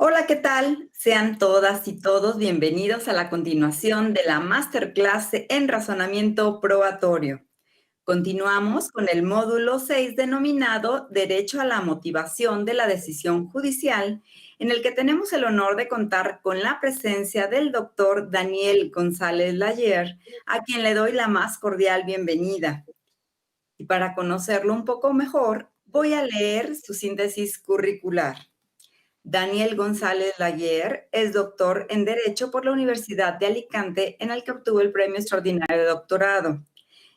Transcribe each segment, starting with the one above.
Hola, ¿qué tal? Sean todas y todos bienvenidos a la continuación de la Masterclass en Razonamiento Probatorio. Continuamos con el módulo 6 denominado Derecho a la motivación de la decisión judicial, en el que tenemos el honor de contar con la presencia del doctor Daniel González Layer, a quien le doy la más cordial bienvenida. Y para conocerlo un poco mejor, voy a leer su síntesis curricular. Daniel González Layer es doctor en Derecho por la Universidad de Alicante, en el que obtuvo el Premio Extraordinario de Doctorado.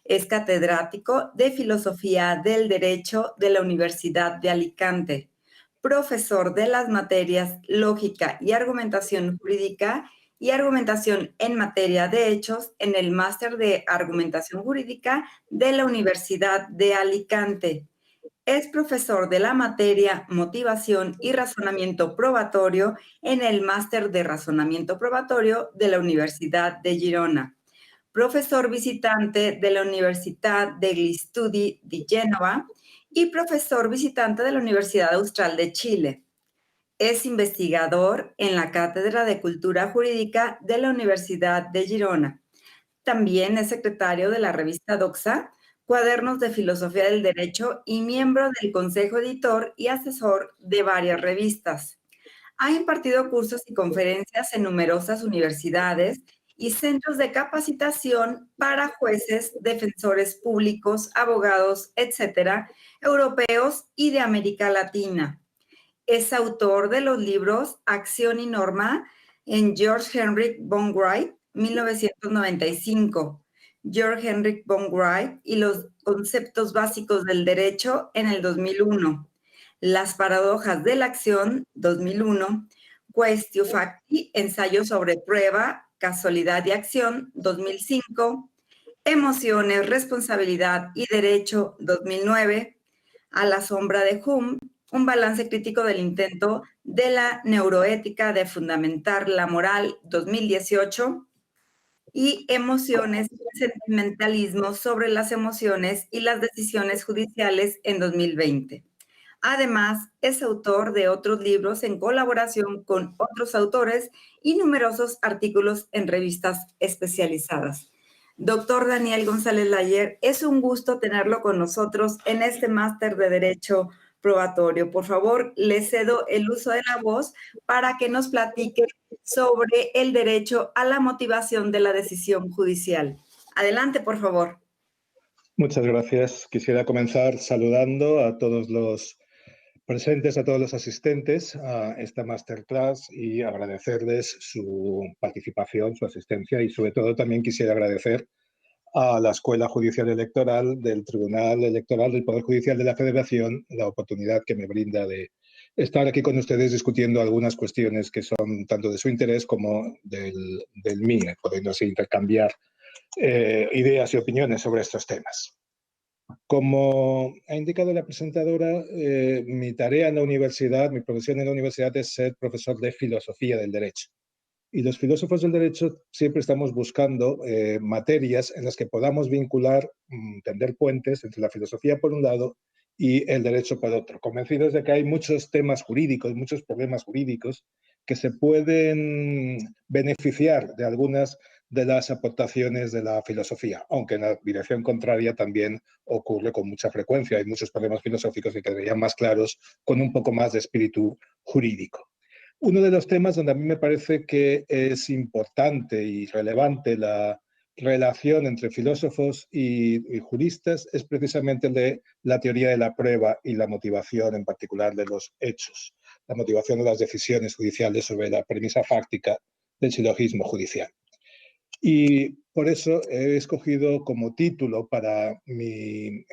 Es catedrático de Filosofía del Derecho de la Universidad de Alicante, profesor de las materias Lógica y Argumentación Jurídica y Argumentación en Materia de Hechos en el Máster de Argumentación Jurídica de la Universidad de Alicante. Es profesor de la materia Motivación y Razonamiento Probatorio en el Máster de Razonamiento Probatorio de la Universidad de Girona. Profesor visitante de la Universitat degli Studi di Génova y profesor visitante de la Universidad Austral de Chile. Es investigador en la Cátedra de Cultura Jurídica de la Universidad de Girona. También es secretario de la revista Doxa, Cuadernos de Filosofía del Derecho y miembro del Consejo Editor y asesor de varias revistas. Ha impartido cursos y conferencias en numerosas universidades y centros de capacitación para jueces, defensores públicos, abogados, etcétera, europeos y de América Latina. Es autor de los libros Acción y Norma en George Henrik von Wright, 1995, George Henrik von Wright y los conceptos básicos del derecho en el 2001, Las paradojas de la acción, 2001, Quaestio Facti, ensayo sobre prueba, casualidad y acción, 2005, Emociones, responsabilidad y derecho, 2009, A la sombra de Hume, un balance crítico del intento de la neuroética de fundamentar la moral, 2018, y Emociones y sentimentalismo sobre las emociones y las decisiones judiciales en 2020. Además, es autor de otros libros en colaboración con otros autores y numerosos artículos en revistas especializadas. Doctor Daniel González Layer, es un gusto tenerlo con nosotros en este máster de Derecho Probatorio. Por favor, le cedo el uso de la voz para que nos platique sobre el derecho a la motivación de la decisión judicial. Adelante, por favor. Muchas gracias. Quisiera comenzar saludando a todos los presentes, a todos los asistentes a esta masterclass y agradecerles su participación, su asistencia y sobre todo también quisiera agradecer a la Escuela Judicial Electoral del Tribunal Electoral del Poder Judicial de la Federación la oportunidad que me brinda de estar aquí con ustedes discutiendo algunas cuestiones que son tanto de su interés como del mío, pudiendo así intercambiar ideas y opiniones sobre estos temas. Como ha indicado la presentadora, mi tarea en la universidad, mi profesión en la universidad es ser profesor de filosofía del derecho. Y los filósofos del derecho siempre estamos buscando materias en las que podamos vincular, tender puentes entre la filosofía por un lado y el derecho por otro, convencidos de que hay muchos temas jurídicos, muchos problemas jurídicos que se pueden beneficiar de algunas de las aportaciones de la filosofía, aunque en la dirección contraria también ocurre con mucha frecuencia. Hay muchos problemas filosóficos que quedarían más claros con un poco más de espíritu jurídico. Uno de los temas donde a mí me parece que es importante y relevante la relación entre filósofos y juristas es precisamente el de la teoría de la prueba y la motivación en particular de los hechos, la motivación de las decisiones judiciales sobre la premisa fáctica del silogismo judicial. Y por eso he escogido como título para mi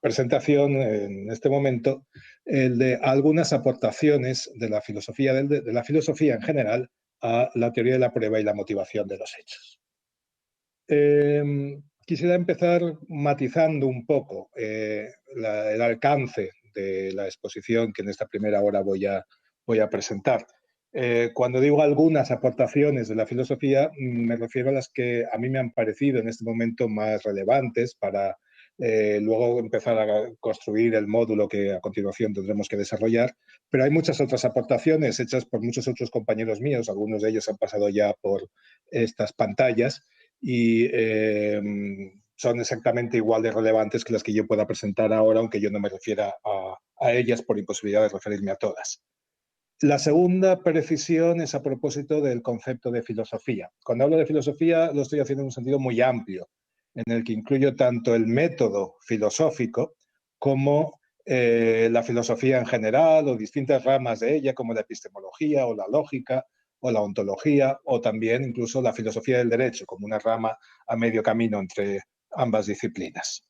presentación en este momento el de algunas aportaciones de la filosofía, de la filosofía en general a la teoría de la prueba y la motivación de los hechos. Quisiera empezar matizando un poco el alcance de la exposición que en esta primera hora voy a presentar. Cuando digo algunas aportaciones de la filosofía, me refiero a las que a mí me han parecido en este momento más relevantes para luego empezar a construir el módulo que a continuación tendremos que desarrollar, pero hay muchas otras aportaciones hechas por muchos otros compañeros míos, algunos de ellos han pasado ya por estas pantallas y son exactamente igual de relevantes que las que yo pueda presentar ahora, aunque yo no me refiera a ellas por imposibilidad de referirme a todas. La segunda precisión es a propósito del concepto de filosofía. Cuando hablo de filosofía lo estoy haciendo en un sentido muy amplio, en el que incluyo tanto el método filosófico como la filosofía en general o distintas ramas de ella, como la epistemología o la lógica o la ontología, o también incluso la filosofía del derecho, como una rama a medio camino entre ambas disciplinas.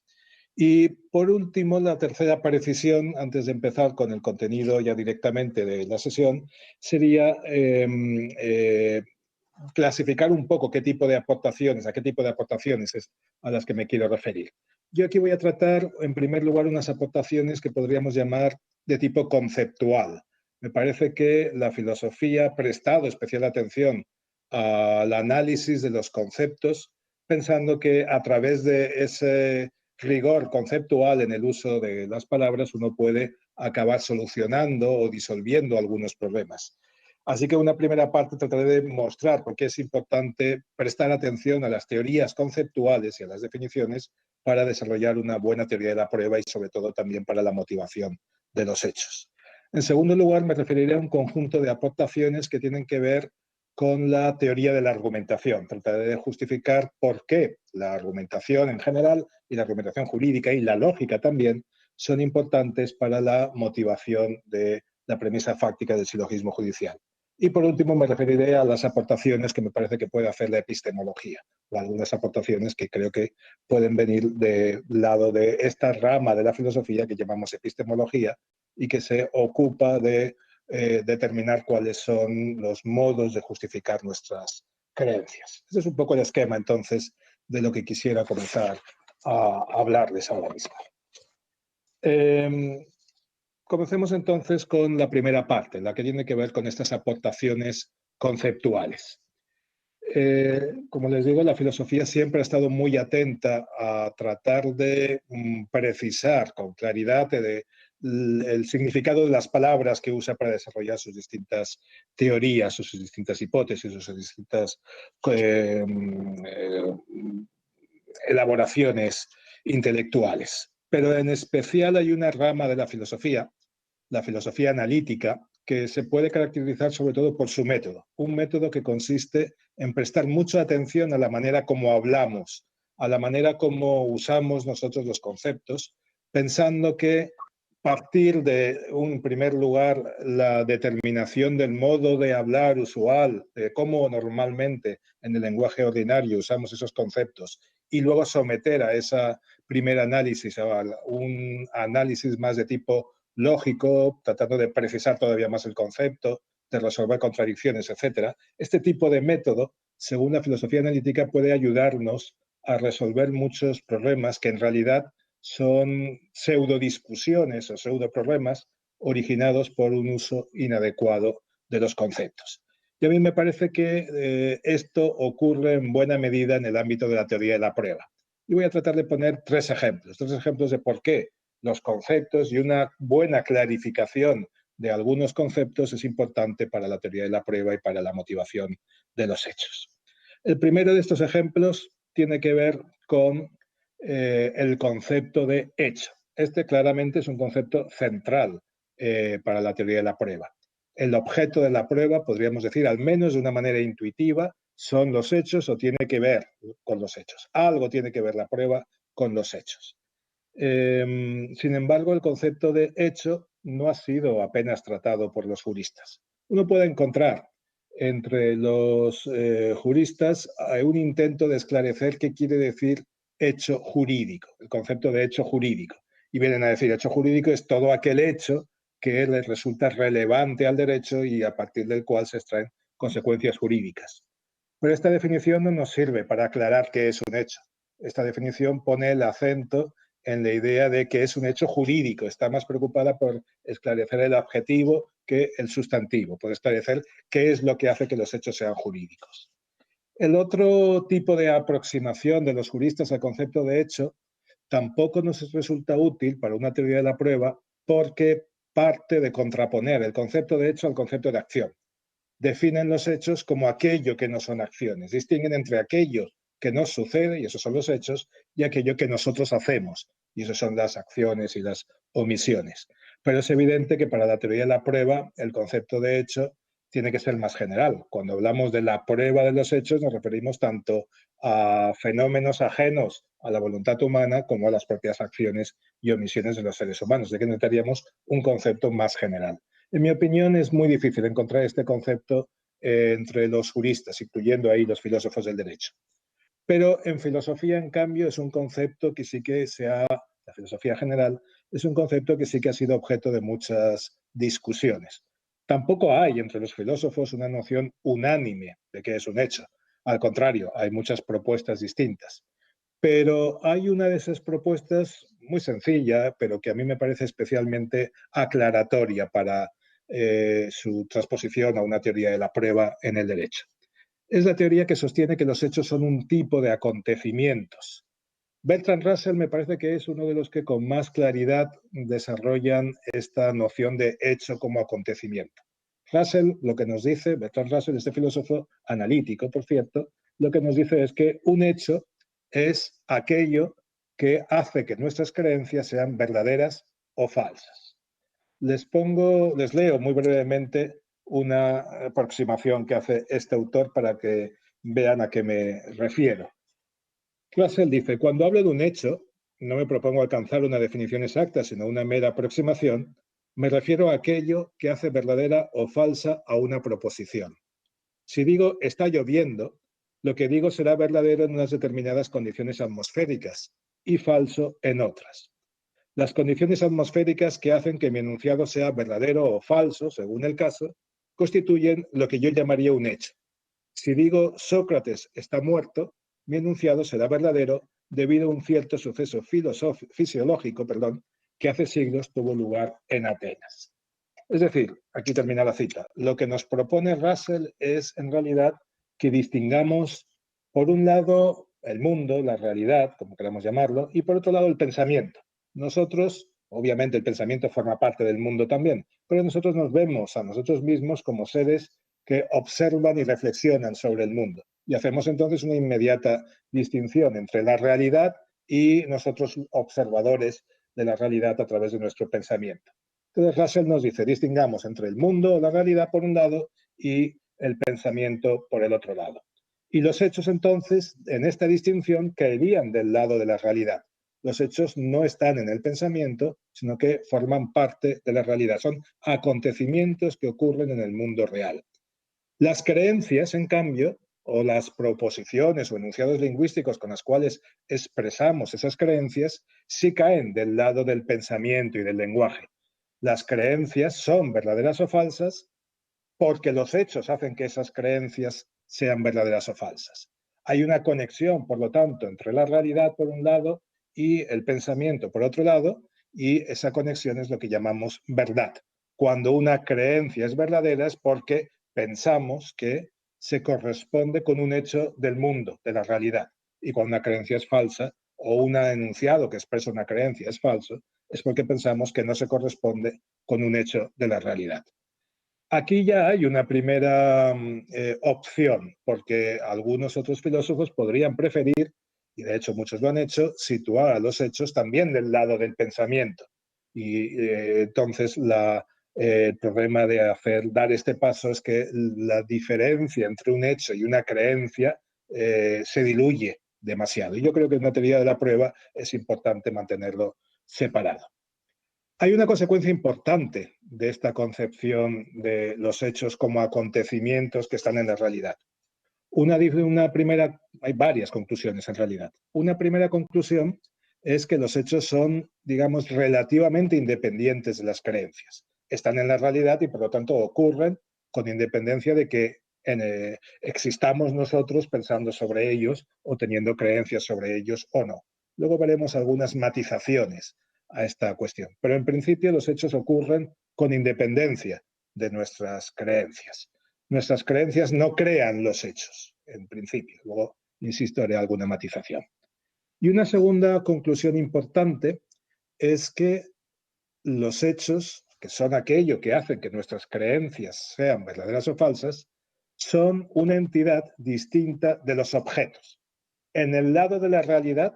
Y por último, la tercera precisión, antes de empezar con el contenido ya directamente de la sesión, sería clasificar un poco qué tipo de aportaciones, a qué tipo de aportaciones es a las que me quiero referir. Yo aquí voy a tratar, en primer lugar, unas aportaciones que podríamos llamar de tipo conceptual. Me parece que la filosofía ha prestado especial atención al análisis de los conceptos, pensando que a través de ese rigor conceptual en el uso de las palabras uno puede acabar solucionando o disolviendo algunos problemas. Así que una primera parte trataré de mostrar por qué es importante prestar atención a las teorías conceptuales y a las definiciones para desarrollar una buena teoría de la prueba y sobre todo también para la motivación de los hechos. En segundo lugar, me referiré a un conjunto de aportaciones que tienen que ver con la teoría de la argumentación. Trataré de justificar por qué la argumentación en general y la argumentación jurídica y la lógica también son importantes para la motivación de la premisa fáctica del silogismo judicial. Y por último me referiré a las aportaciones que me parece que puede hacer la epistemología, o algunas aportaciones que creo que pueden venir del lado de esta rama de la filosofía que llamamos epistemología y que se ocupa de determinar cuáles son los modos de justificar nuestras creencias. Ese es un poco el esquema entonces de lo que quisiera comenzar a hablarles ahora mismo. Comencemos entonces con la primera parte, la que tiene que ver con estas aportaciones conceptuales. Como les digo, la filosofía siempre ha estado muy atenta a tratar de precisar con claridad el significado de las palabras que usa para desarrollar sus distintas teorías, sus distintas hipótesis, sus distintas elaboraciones intelectuales. Pero en especial hay una rama de la filosofía analítica, que se puede caracterizar sobre todo por su método. Un método que consiste en prestar mucha atención a la manera como hablamos, a la manera como usamos nosotros los conceptos, pensando que partir de, en primer lugar, la determinación del modo de hablar usual, de cómo normalmente en el lenguaje ordinario usamos esos conceptos, y luego someter a ese primer análisis, a un análisis más de tipo lógico, tratando de precisar todavía más el concepto, de resolver contradicciones, etc. Este tipo de método, según la filosofía analítica, puede ayudarnos a resolver muchos problemas que en realidad son pseudodiscusiones o pseudoproblemas originados por un uso inadecuado de los conceptos. Y a mí me parece que esto ocurre en buena medida en el ámbito de la teoría de la prueba. Y voy a tratar de poner tres ejemplos de por qué los conceptos y una buena clarificación de algunos conceptos es importante para la teoría de la prueba y para la motivación de los hechos. El primero de estos ejemplos tiene que ver con el concepto de hecho. Este claramente es un concepto central para la teoría de la prueba. El objeto de la prueba, podríamos decir, al menos de una manera intuitiva, son los hechos o tiene que ver con los hechos. Algo tiene que ver la prueba con los hechos. Sin embargo, el concepto de hecho no ha sido apenas tratado por los juristas. Uno puede encontrar entre los juristas un intento de esclarecer qué quiere decir hecho jurídico, el concepto de hecho jurídico. Y vienen a decir, hecho jurídico es todo aquel hecho que les resulta relevante al derecho y a partir del cual se extraen consecuencias jurídicas. Pero esta definición no nos sirve para aclarar qué es un hecho. Esta definición pone el acento en la idea de que es un hecho jurídico. Está más preocupada por esclarecer el adjetivo que el sustantivo, por esclarecer qué es lo que hace que los hechos sean jurídicos. El otro tipo de aproximación de los juristas al concepto de hecho tampoco nos resulta útil para una teoría de la prueba porque parte de contraponer el concepto de hecho al concepto de acción. Definen los hechos como aquello que no son acciones, distinguen entre aquello que nos sucede, y esos son los hechos, y aquello que nosotros hacemos, y eso son las acciones y las omisiones. Pero es evidente que para la teoría de la prueba el concepto de hecho tiene que ser más general. Cuando hablamos de la prueba de los hechos nos referimos tanto a fenómenos ajenos a la voluntad humana como a las propias acciones y omisiones de los seres humanos, de que necesitaríamos un concepto más general. En mi opinión, es muy difícil encontrar este concepto entre los juristas, incluyendo ahí los filósofos del derecho. Pero en filosofía, en cambio, es un concepto que sí que la filosofía general, es un concepto que sí que ha sido objeto de muchas discusiones. Tampoco hay entre los filósofos una noción unánime de qué es un hecho. Al contrario, hay muchas propuestas distintas. Pero hay una de esas propuestas muy sencilla, pero que a mí me parece especialmente aclaratoria para su transposición a una teoría de la prueba en el derecho. Es la teoría que sostiene que los hechos son un tipo de acontecimientos. Bertrand Russell me parece que es uno de los que con más claridad desarrollan esta noción de hecho como acontecimiento. Russell lo que nos dice, Bertrand Russell, este filósofo analítico, por cierto, lo que nos dice es que un hecho es aquello que hace que nuestras creencias sean verdaderas o falsas. Les leo muy brevemente una aproximación que hace este autor para que vean a qué me refiero. Russell dice, cuando hablo de un hecho, no me propongo alcanzar una definición exacta, sino una mera aproximación, me refiero a aquello que hace verdadera o falsa a una proposición. Si digo está lloviendo, lo que digo será verdadero en unas determinadas condiciones atmosféricas y falso en otras. Las condiciones atmosféricas que hacen que mi enunciado sea verdadero o falso, según el caso, constituyen lo que yo llamaría un hecho. Si digo Sócrates está muerto, mi enunciado será verdadero debido a un cierto suceso fisiológico que hace siglos tuvo lugar en Atenas. Es decir, aquí termina la cita, lo que nos propone Russell es en realidad que distingamos, por un lado, el mundo, la realidad, como queramos llamarlo, y por otro lado, el pensamiento. Nosotros, obviamente el pensamiento forma parte del mundo también, pero nosotros nos vemos a nosotros mismos como seres que observan y reflexionan sobre el mundo. Y hacemos entonces una inmediata distinción entre la realidad y nosotros observadores de la realidad a través de nuestro pensamiento. Entonces Russell nos dice, distingamos entre el mundo, la realidad por un lado, y el pensamiento por el otro lado. Y los hechos entonces, en esta distinción, caerían del lado de la realidad. Los hechos no están en el pensamiento, sino que forman parte de la realidad. Son acontecimientos que ocurren en el mundo real. Las creencias, en cambio, o las proposiciones o enunciados lingüísticos con las cuales expresamos esas creencias, sí caen del lado del pensamiento y del lenguaje. Las creencias son verdaderas o falsas porque los hechos hacen que esas creencias sean verdaderas o falsas. Hay una conexión, por lo tanto, entre la realidad por un lado y el pensamiento por otro lado, y esa conexión es lo que llamamos verdad. Cuando una creencia es verdadera es porque pensamos que se corresponde con un hecho del mundo, de la realidad. Y cuando una creencia es falsa o un enunciado que expresa una creencia es falso, es porque pensamos que no se corresponde con un hecho de la realidad. Aquí ya hay una primera opción, porque algunos otros filósofos podrían preferir, y de hecho muchos lo han hecho, situar a los hechos también del lado del pensamiento. Y entonces el problema de dar este paso es que la diferencia entre un hecho y una creencia se diluye demasiado. Y yo creo que en la teoría de la prueba es importante mantenerlo separado. Hay una consecuencia importante de esta concepción de los hechos como acontecimientos que están en la realidad. Hay varias conclusiones en realidad. Una primera conclusión es que los hechos son, digamos, relativamente independientes de las creencias. Están en la realidad y por lo tanto ocurren con independencia de que existamos nosotros pensando sobre ellos o teniendo creencias sobre ellos o no. Luego veremos algunas matizaciones a esta cuestión. Pero en principio los hechos ocurren con independencia de nuestras creencias. Nuestras creencias no crean los hechos, en principio. Luego, insisto, haré alguna matización. Y una segunda conclusión importante es que los hechos, que son aquello que hace que nuestras creencias sean verdaderas o falsas, son una entidad distinta de los objetos. En el lado de la realidad,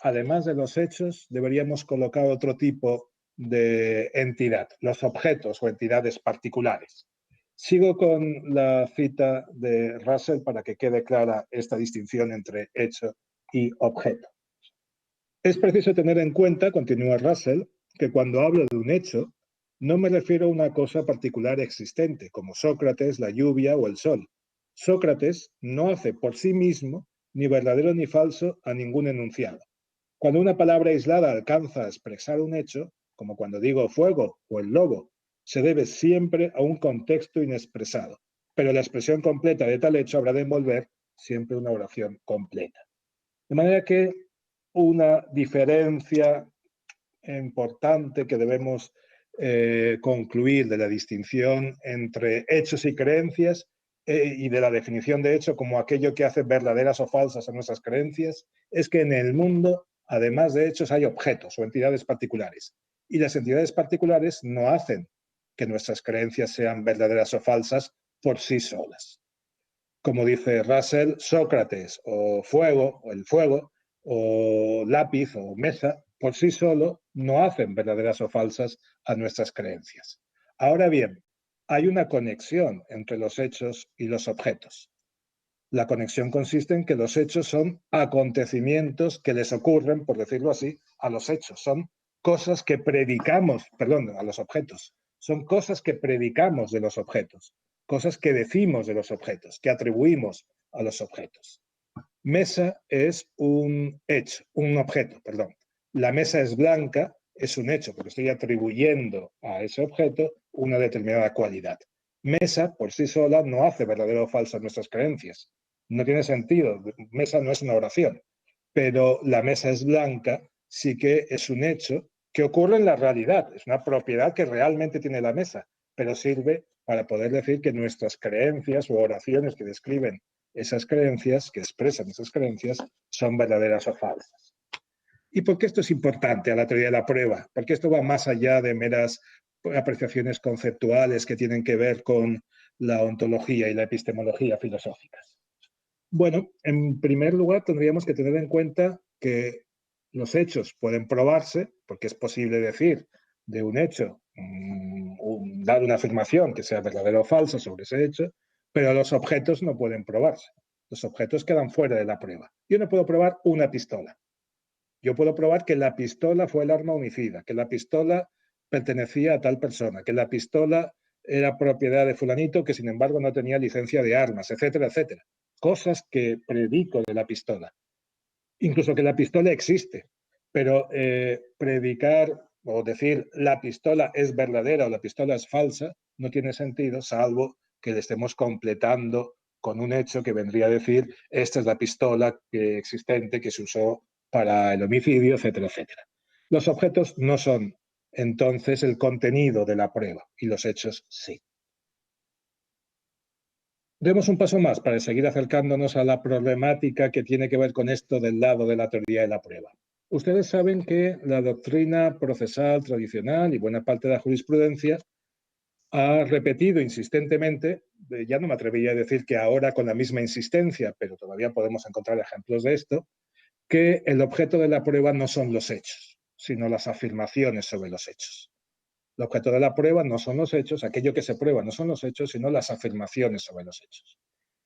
además de los hechos, deberíamos colocar otro tipo de entidad, los objetos o entidades particulares. Sigo con la cita de Russell para que quede clara esta distinción entre hecho y objeto. Es preciso tener en cuenta, continúa Russell, que cuando hablo de un hecho, no me refiero a una cosa particular existente, como Sócrates, la lluvia o el sol. Sócrates no hace por sí mismo ni verdadero ni falso a ningún enunciado. Cuando una palabra aislada alcanza a expresar un hecho, como cuando digo fuego o el lobo, se debe siempre a un contexto inexpresado, pero la expresión completa de tal hecho habrá de envolver siempre una oración completa. De manera que una diferencia importante que debemos concluir de la distinción entre hechos y creencias y de la definición de hecho como aquello que hace verdaderas o falsas a nuestras creencias, es que en el mundo, además de hechos, hay objetos o entidades particulares. Y las entidades particulares no hacen que nuestras creencias sean verdaderas o falsas por sí solas. Como dice Russell, Sócrates o fuego, o el fuego, o lápiz o mesa, por sí solo no hacen verdaderas o falsas a nuestras creencias. Ahora bien, hay una conexión entre los hechos y los objetos. La conexión consiste en que los hechos son acontecimientos que les ocurren, por decirlo así, a los hechos. Son cosas que predicamos, perdón, a los objetos. Son cosas que predicamos de los objetos, cosas que decimos de los objetos, que atribuimos a los objetos. Mesa es un hecho, un objeto, perdón. La mesa es blanca, es un hecho, porque estoy atribuyendo a ese objeto una determinada cualidad. Mesa, por sí sola, no hace verdadero o falso nuestras creencias. No tiene sentido. Mesa no es una oración. Pero la mesa es blanca, sí que es un hecho que ocurre en la realidad. Es una propiedad que realmente tiene la mesa, pero sirve para poder decir que nuestras creencias o oraciones que describen esas creencias, que expresan esas creencias, son verdaderas o falsas. ¿Y por qué esto es importante a la teoría de la prueba? Porque esto va más allá de meras apreciaciones conceptuales que tienen que ver con la ontología y la epistemología filosóficas. Bueno, en primer lugar tendríamos que tener en cuenta que los hechos pueden probarse, porque es posible decir de un hecho, dar una afirmación que sea verdadera o falsa sobre ese hecho, pero los objetos no pueden probarse. Los objetos quedan fuera de la prueba. Yo no puedo probar una pistola. Yo puedo probar que la pistola fue el arma homicida, que la pistola pertenecía a tal persona, que la pistola era propiedad de fulanito que sin embargo no tenía licencia de armas, etcétera, etcétera. Cosas que predico de la pistola. Incluso que la pistola existe, pero predicar o decir la pistola es verdadera o la pistola es falsa no tiene sentido, salvo que le estemos completando con un hecho que vendría a decir esta es la pistola existente que se usó para el homicidio, etcétera, etcétera. Los objetos no son entonces el contenido de la prueba y los hechos sí. Demos un paso más para seguir acercándonos a la problemática que tiene que ver con esto del lado de la teoría de la prueba. Ustedes saben que la doctrina procesal tradicional y buena parte de la jurisprudencia ha repetido insistentemente, ya no me atrevería a decir que ahora con la misma insistencia, pero todavía podemos encontrar ejemplos de esto, que el objeto de la prueba no son los hechos, sino las afirmaciones sobre los hechos. El objeto de la prueba no son los hechos, aquello que se prueba no son los hechos, sino las afirmaciones sobre los hechos.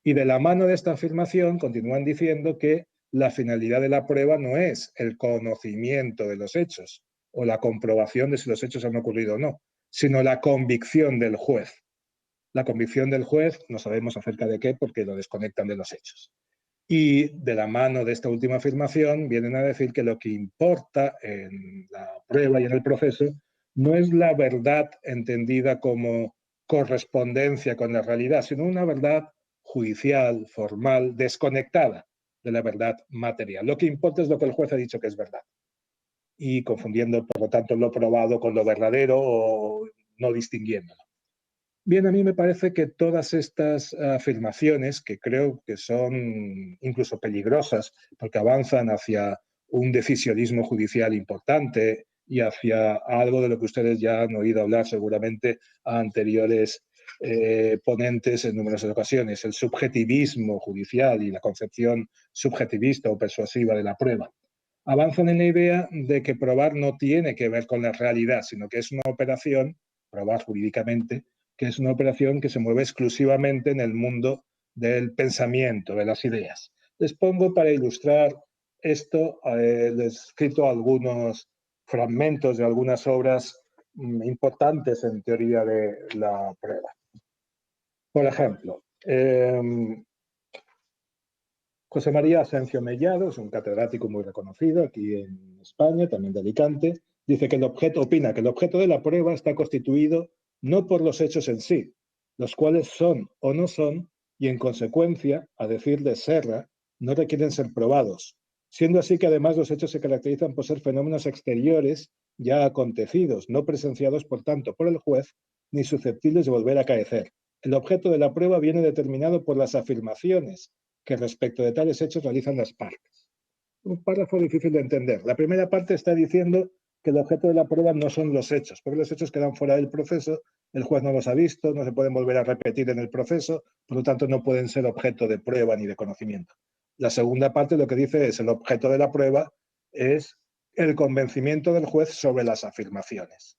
Y de la mano de esta afirmación continúan diciendo que la finalidad de la prueba no es el conocimiento de los hechos o la comprobación de si los hechos han ocurrido o no, sino la convicción del juez. La convicción del juez no sabemos acerca de qué porque lo desconectan de los hechos. Y de la mano de esta última afirmación vienen a decir que lo que importa en la prueba y en el proceso no es la verdad entendida como correspondencia con la realidad, sino una verdad judicial, formal, desconectada de la verdad material. Lo que importa es lo que el juez ha dicho que es verdad. Y confundiendo, por lo tanto, lo probado con lo verdadero o no distinguiéndolo. Bien, a mí me parece que todas estas afirmaciones, que creo que son incluso peligrosas, porque avanzan hacia un decisionismo judicial importante y hacia algo de lo que ustedes ya han oído hablar seguramente a anteriores ponentes en numerosas ocasiones, el subjetivismo judicial y la concepción subjetivista o persuasiva de la prueba. Avanzan en la idea de que probar no tiene que ver con la realidad, sino que es una operación, probar jurídicamente, que es una operación que se mueve exclusivamente en el mundo del pensamiento, de las ideas. Les pongo para ilustrar esto, les he escrito algunos fragmentos de algunas obras importantes en teoría de la prueba. Por ejemplo, José María Asencio Mellado, es un catedrático muy reconocido aquí en España, también de Alicante, dice que opina que el objeto de la prueba está constituido no por los hechos en sí, los cuales son o no son, y en consecuencia, a decir de Serra, no requieren ser probados, siendo así que además los hechos se caracterizan por ser fenómenos exteriores ya acontecidos, no presenciados por tanto por el juez, ni susceptibles de volver a acaecer. El objeto de la prueba viene determinado por las afirmaciones que respecto de tales hechos realizan las partes. Un párrafo difícil de entender. La primera parte está diciendo que el objeto de la prueba no son los hechos, porque los hechos quedan fuera del proceso, el juez no los ha visto, no se pueden volver a repetir en el proceso, por lo tanto no pueden ser objeto de prueba ni de conocimiento. La segunda parte lo que dice es el objeto de la prueba es el convencimiento del juez sobre las afirmaciones.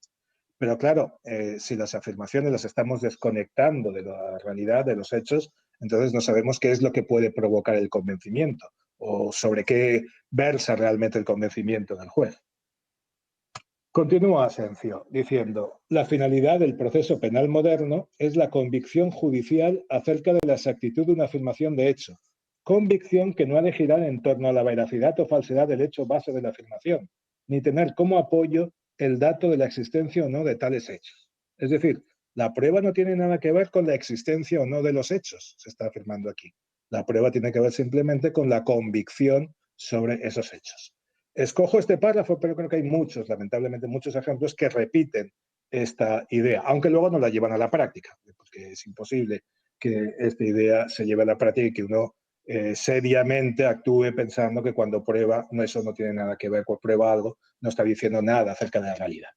Pero claro, si las afirmaciones las estamos desconectando de la realidad, de los hechos, entonces no sabemos qué es lo que puede provocar el convencimiento o sobre qué versa realmente el convencimiento del juez. Continúa Asencio diciendo, la finalidad del proceso penal moderno es la convicción judicial acerca de la exactitud de una afirmación de hecho, convicción que no ha de girar en torno a la veracidad o falsedad del hecho base de la afirmación, ni tener como apoyo el dato de la existencia o no de tales hechos. Es decir, la prueba no tiene nada que ver con la existencia o no de los hechos, se está afirmando aquí. La prueba tiene que ver simplemente con la convicción sobre esos hechos. Escojo este párrafo, pero creo que hay muchos, lamentablemente, muchos ejemplos que repiten esta idea, aunque luego no la llevan a la práctica, porque es imposible que esta idea se lleve a la práctica y que uno seriamente actúe pensando que cuando prueba, eso no tiene nada que ver con prueba algo, no está diciendo nada acerca de la realidad.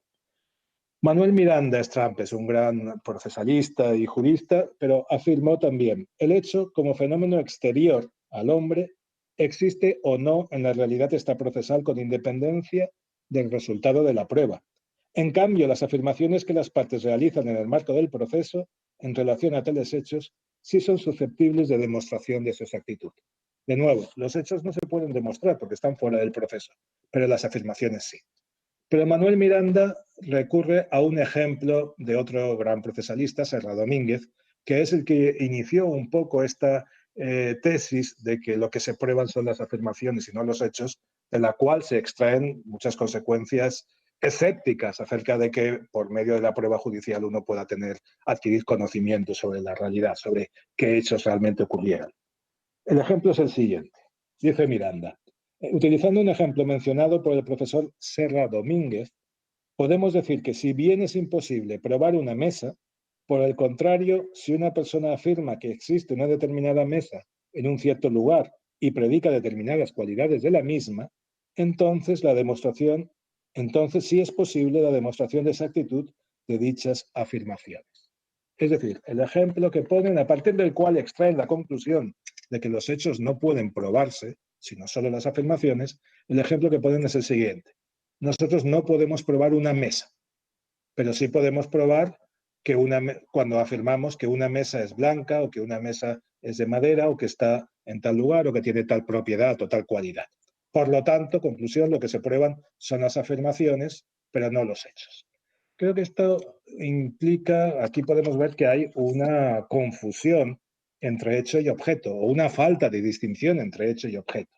Manuel Miranda Estrampe es un gran procesalista y jurista, pero afirmó también, el hecho como fenómeno exterior al hombre existe o no en la realidad extraprocesal con independencia del resultado de la prueba. En cambio, las afirmaciones que las partes realizan en el marco del proceso en relación a tales hechos sí son susceptibles de demostración de su exactitud. De nuevo, los hechos no se pueden demostrar porque están fuera del proceso, pero las afirmaciones sí. Pero Manuel Miranda recurre a un ejemplo de otro gran procesalista, Serra Domínguez, que es el que inició un poco esta tesis de que lo que se prueban son las afirmaciones y no los hechos, de la cual se extraen muchas consecuencias escépticas acerca de que por medio de la prueba judicial uno pueda adquirir conocimiento sobre la realidad, sobre qué hechos realmente ocurrieron. El ejemplo es el siguiente. Dice Miranda, utilizando un ejemplo mencionado por el profesor Serra Domínguez, podemos decir que si bien es imposible probar una mesa, por el contrario, si una persona afirma que existe una determinada mesa en un cierto lugar y predica determinadas cualidades de la misma, entonces sí es posible la demostración de exactitud de dichas afirmaciones. Es decir, el ejemplo que ponen a partir del cual extraen la conclusión de que los hechos no pueden probarse, sino solo las afirmaciones, el ejemplo que ponen es el siguiente. Nosotros no podemos probar una mesa, pero sí podemos probar que cuando afirmamos que una mesa es blanca o que una mesa es de madera o que está en tal lugar o que tiene tal propiedad o tal cualidad. Por lo tanto, conclusión, lo que se prueban son las afirmaciones, pero no los hechos. Creo que esto implica, aquí podemos ver que hay una confusión entre hecho y objeto, o una falta de distinción entre hecho y objeto.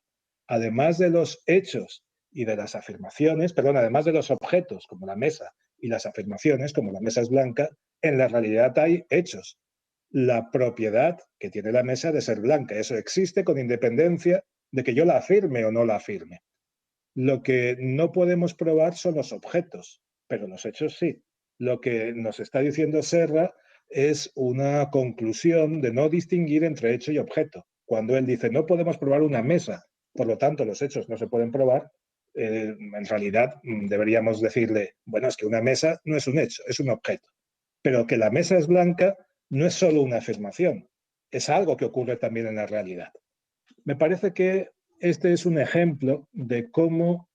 Además de los hechos y de las afirmaciones, perdón, además de los objetos, como la mesa, y las afirmaciones, como la mesa es blanca, en la realidad hay hechos. La propiedad que tiene la mesa de ser blanca, eso existe con independencia de que yo la afirme o no la afirme. Lo que no podemos probar son los objetos, pero los hechos sí. Lo que nos está diciendo Serra es una conclusión de no distinguir entre hecho y objeto. Cuando él dice no podemos probar una mesa, por lo tanto los hechos no se pueden probar, en realidad deberíamos decirle, bueno, es que una mesa no es un hecho, es un objeto. Pero que la mesa es blanca no es solo una afirmación, es algo que ocurre también en la realidad. Me parece que este es un ejemplo de cómo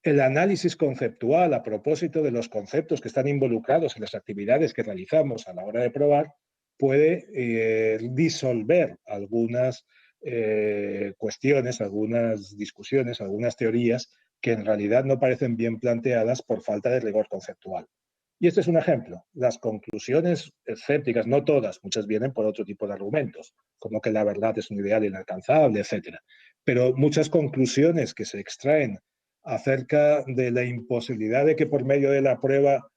el análisis conceptual a propósito de los conceptos que están involucrados en las actividades que realizamos a la hora de probar puede disolver algunas cuestiones, algunas discusiones, algunas teorías que en realidad no parecen bien planteadas por falta de rigor conceptual. Y este es un ejemplo. Las conclusiones escépticas, no todas, muchas vienen por otro tipo de argumentos, como que la verdad es un ideal inalcanzable, etc. Pero muchas conclusiones que se extraen acerca de la imposibilidad de que por medio de la prueba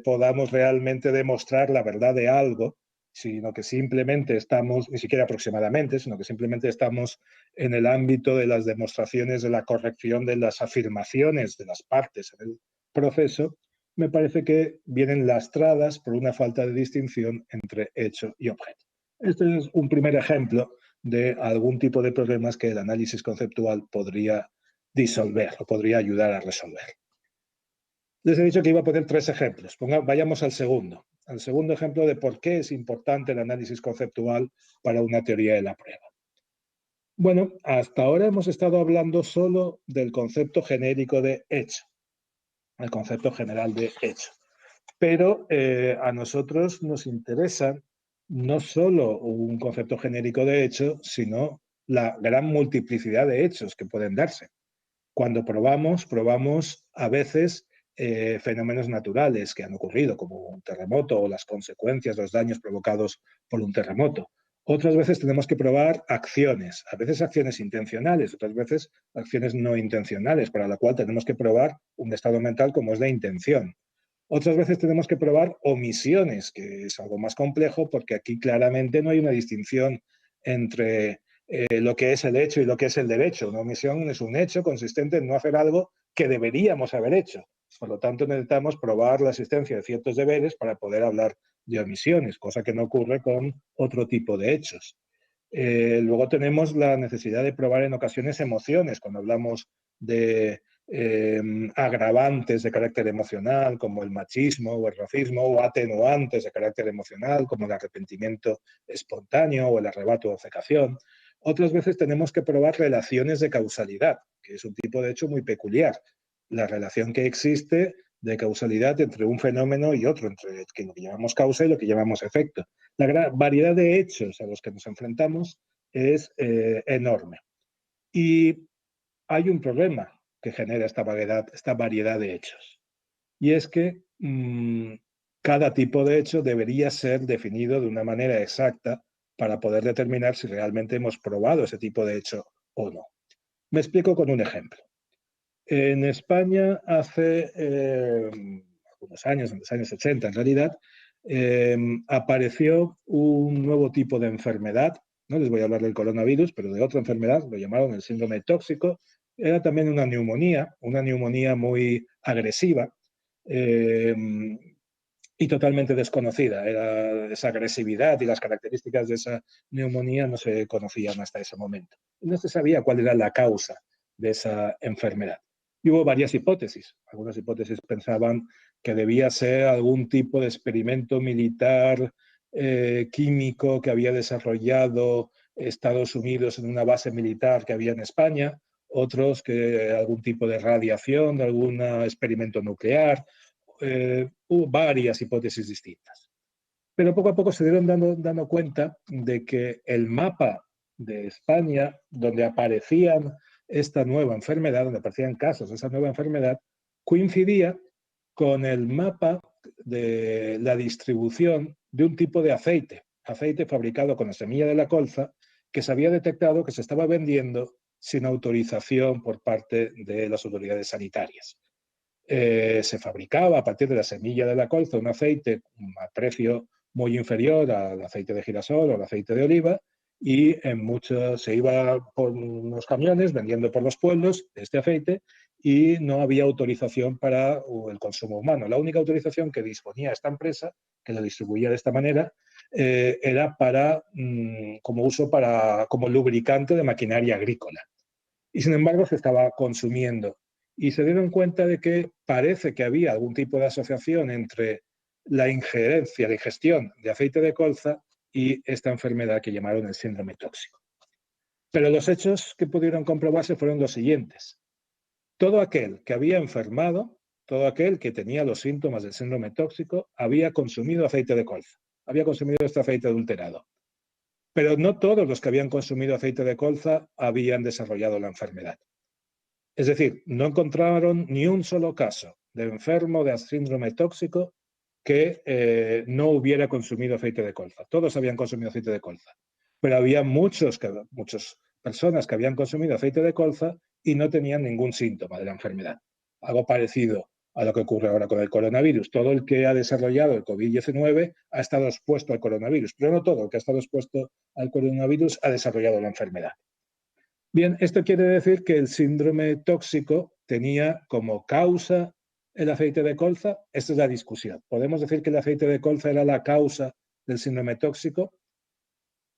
podamos realmente demostrar la verdad de algo, sino que simplemente estamos, ni siquiera aproximadamente, sino que simplemente estamos en el ámbito de las demostraciones de la corrección de las afirmaciones de las partes en el proceso, me parece que vienen lastradas por una falta de distinción entre hecho y objeto. Este es un primer ejemplo de algún tipo de problemas que el análisis conceptual podría disolver o podría ayudar a resolver. Les he dicho que iba a poner 3 ejemplos. Vayamos al segundo ejemplo de por qué es importante el análisis conceptual para una teoría de la prueba. Bueno, hasta ahora hemos estado hablando solo del concepto genérico de hecho, el concepto general de hecho. Pero a nosotros nos interesa no solo un concepto genérico de hecho, sino la gran multiplicidad de hechos que pueden darse. Cuando probamos a veces fenómenos naturales que han ocurrido, como un terremoto o las consecuencias, los daños provocados por un terremoto. Otras veces tenemos que probar acciones, a veces acciones intencionales, otras veces acciones no intencionales, para la cual tenemos que probar un estado mental como es la intención. Otras veces tenemos que probar omisiones, que es algo más complejo porque aquí claramente no hay una distinción entre lo que es el hecho y lo que es el derecho. Una omisión es un hecho consistente en no hacer algo que deberíamos haber hecho. Por lo tanto, necesitamos probar la existencia de ciertos deberes para poder hablar de omisiones, cosa que no ocurre con otro tipo de hechos. Luego tenemos la necesidad de probar en ocasiones emociones, cuando hablamos de agravantes de carácter emocional, como el machismo o el racismo, o atenuantes de carácter emocional, como el arrepentimiento espontáneo o el arrebato o obcecación. Otras veces tenemos que probar relaciones de causalidad, que es un tipo de hecho muy peculiar. La relación que existe de causalidad entre un fenómeno y otro, entre lo que llamamos causa y lo que llamamos efecto. La gran variedad de hechos a los que nos enfrentamos es enorme. Y hay un problema que genera esta variedad de hechos. Y es que cada tipo de hecho debería ser definido de una manera exacta para poder determinar si realmente hemos probado ese tipo de hecho o no. Me explico con un ejemplo. En España hace algunos años, en los años 80 en realidad, apareció un nuevo tipo de enfermedad. No les voy a hablar del coronavirus, pero de otra enfermedad, lo llamaron el síndrome tóxico. Era también una neumonía muy agresiva eh, y totalmente desconocida. Esa agresividad y las características de esa neumonía no se conocían hasta ese momento. No se sabía cuál era la causa de esa enfermedad. Y hubo varias hipótesis. Algunas hipótesis pensaban que debía ser algún tipo de experimento militar químico que había desarrollado Estados Unidos en una base militar que había en España, otros que algún tipo de radiación, de algún experimento nuclear. Hubo varias hipótesis distintas. Pero poco a poco se dieron dando cuenta de que el mapa de España, donde aparecían esta nueva enfermedad, donde aparecían casos de esa nueva enfermedad, coincidía con el mapa de la distribución de un tipo de aceite fabricado con la semilla de la colza, que se había detectado que se estaba vendiendo sin autorización por parte de las autoridades sanitarias. Se fabricaba a partir de la semilla de la colza un aceite a precio muy inferior al aceite de girasol o al aceite de oliva y se iba por unos camiones vendiendo por los pueblos este aceite y no había autorización para el consumo humano. La única autorización que disponía esta empresa, que lo distribuía de esta manera, era como uso como lubricante de maquinaria agrícola. Y sin embargo se estaba consumiendo y se dieron cuenta de que parece que había algún tipo de asociación entre la ingestión de aceite de colza y esta enfermedad que llamaron el síndrome tóxico. Pero los hechos que pudieron comprobarse fueron los siguientes. Todo aquel que había enfermado, todo aquel que tenía los síntomas del síndrome tóxico, había consumido aceite de colza, había consumido este aceite adulterado. Pero no todos los que habían consumido aceite de colza habían desarrollado la enfermedad. Es decir, no encontraron ni un solo caso de enfermo de síndrome tóxico que no hubiera consumido aceite de colza. Todos habían consumido aceite de colza. Pero había muchas personas que habían consumido aceite de colza y no tenían ningún síntoma de la enfermedad. Algo parecido a lo que ocurre ahora con el coronavirus. Todo el que ha desarrollado el COVID-19 ha estado expuesto al coronavirus, pero no todo el que ha estado expuesto al coronavirus ha desarrollado la enfermedad. Bien, esto quiere decir que el síndrome tóxico tenía como causa el aceite de colza. Esta es la discusión. ¿Podemos decir que el aceite de colza era la causa del síndrome tóxico?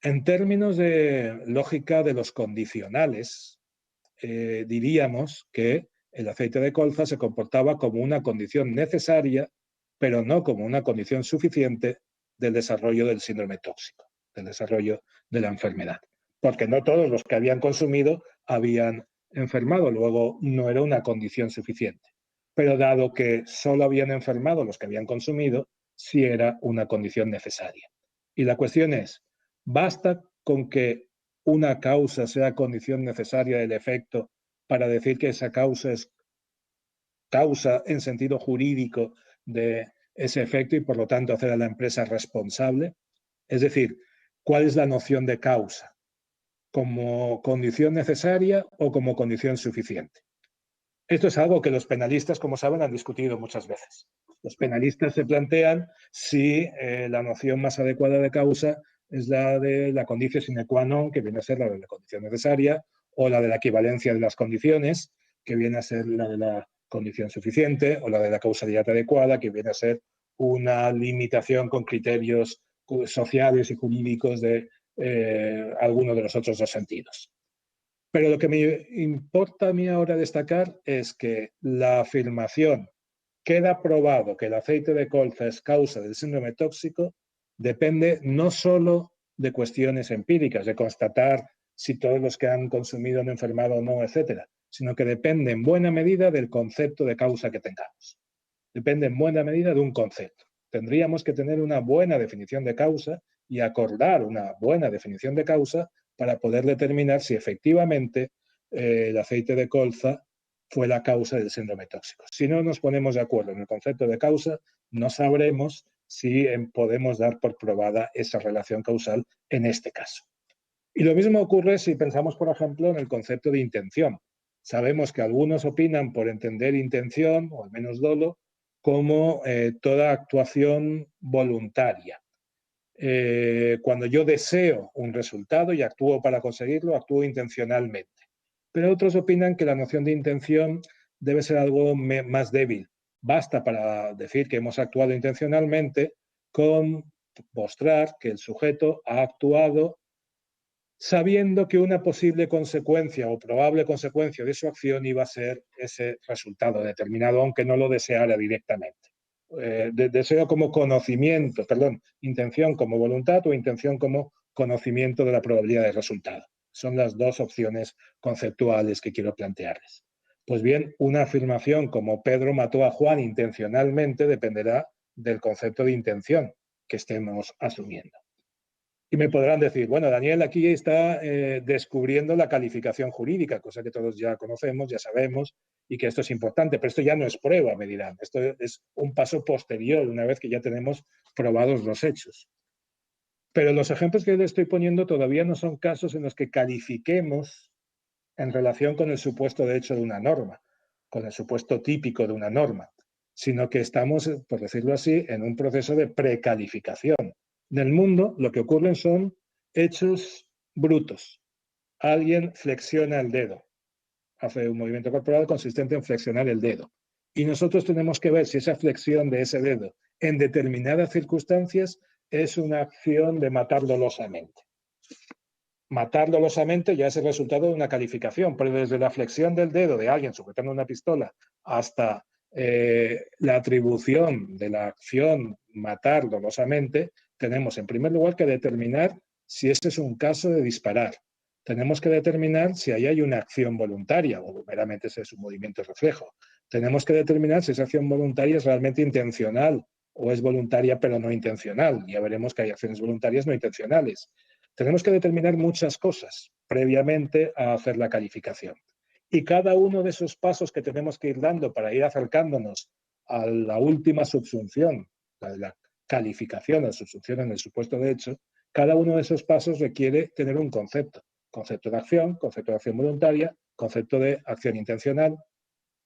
En términos de lógica de los condicionales, diríamos que el aceite de colza se comportaba como una condición necesaria, pero no como una condición suficiente del desarrollo del síndrome tóxico, del desarrollo de la enfermedad. Porque no todos los que habían consumido habían enfermado, luego no era una condición suficiente. Pero dado que solo habían enfermado los que habían consumido, sí era una condición necesaria. Y la cuestión es, ¿basta con que una causa sea condición necesaria del efecto para decir que esa causa es causa en sentido jurídico de ese efecto y por lo tanto hacer a la empresa responsable? Es decir, ¿cuál es la noción de causa? ¿Como condición necesaria o como condición suficiente? Esto es algo que los penalistas, como saben, han discutido muchas veces. Los penalistas se plantean si la noción más adecuada de causa es la de la conditio sine qua non, que viene a ser la de la condición necesaria, o la de la equivalencia de las condiciones, que viene a ser la de la condición suficiente, o la de la causalidad adecuada, que viene a ser una limitación con criterios sociales y jurídicos de alguno de los otros dos sentidos. Pero lo que me importa a mí ahora destacar es que la afirmación queda probado que el aceite de colza es causa del síndrome tóxico depende no solo de cuestiones empíricas, de constatar si todos los que han consumido han enfermado o no, etcétera, sino que depende en buena medida del concepto de causa que tengamos. Depende en buena medida de un concepto. Tendríamos que tener una buena definición de causa y acordar una buena definición de causa para poder determinar si efectivamente el aceite de colza fue la causa del síndrome tóxico. Si no nos ponemos de acuerdo en el concepto de causa, no sabremos si podemos dar por probada esa relación causal en este caso. Y lo mismo ocurre si pensamos, por ejemplo, en el concepto de intención. Sabemos que algunos opinan por entender intención, o al menos dolo, como toda actuación voluntaria. Cuando yo deseo un resultado y actúo para conseguirlo, actúo intencionalmente. Pero otros opinan que la noción de intención debe ser algo más débil. Basta para decir que hemos actuado intencionalmente con mostrar que el sujeto ha actuado sabiendo que una posible consecuencia o probable consecuencia de su acción iba a ser ese resultado determinado, aunque no lo deseara directamente. Deseo como conocimiento, intención como voluntad o intención como conocimiento de la probabilidad de resultado. Son las dos opciones conceptuales que quiero plantearles. Pues bien, una afirmación como Pedro mató a Juan intencionalmente dependerá del concepto de intención que estemos asumiendo. Y me podrán decir, bueno, Daniel aquí está descubriendo la calificación jurídica, cosa que todos ya conocemos, ya sabemos, y que esto es importante, pero esto ya no es prueba, me dirán. Esto es un paso posterior, una vez que ya tenemos probados los hechos. Pero los ejemplos que le estoy poniendo todavía no son casos en los que califiquemos en relación con el supuesto de hecho de una norma, con el supuesto típico de una norma, sino que estamos, por decirlo así, en un proceso de precalificación. En el mundo lo que ocurren son hechos brutos. Alguien flexiona el dedo, hace un movimiento corporal consistente en flexionar el dedo. Y nosotros tenemos que ver si esa flexión de ese dedo en determinadas circunstancias es una acción de matar dolosamente. matar dolosamente ya es el resultado de una calificación, pero desde la flexión del dedo de alguien sujetando una pistola hasta la atribución de la acción matar dolosamente, tenemos en primer lugar que determinar si ese es un caso de disparar. Tenemos que determinar si ahí hay una acción voluntaria o meramente ese es un movimiento reflejo. Tenemos que determinar si esa acción voluntaria es realmente intencional o es voluntaria pero no intencional. Ya veremos que hay acciones voluntarias no intencionales. Tenemos que determinar muchas cosas previamente a hacer la calificación. Y cada uno de esos pasos que tenemos que ir dando para ir acercándonos a la última subsunción, la calificación, la subsunción en el supuesto de hecho, cada uno de esos pasos requiere tener un concepto. Concepto de acción voluntaria, concepto de acción intencional.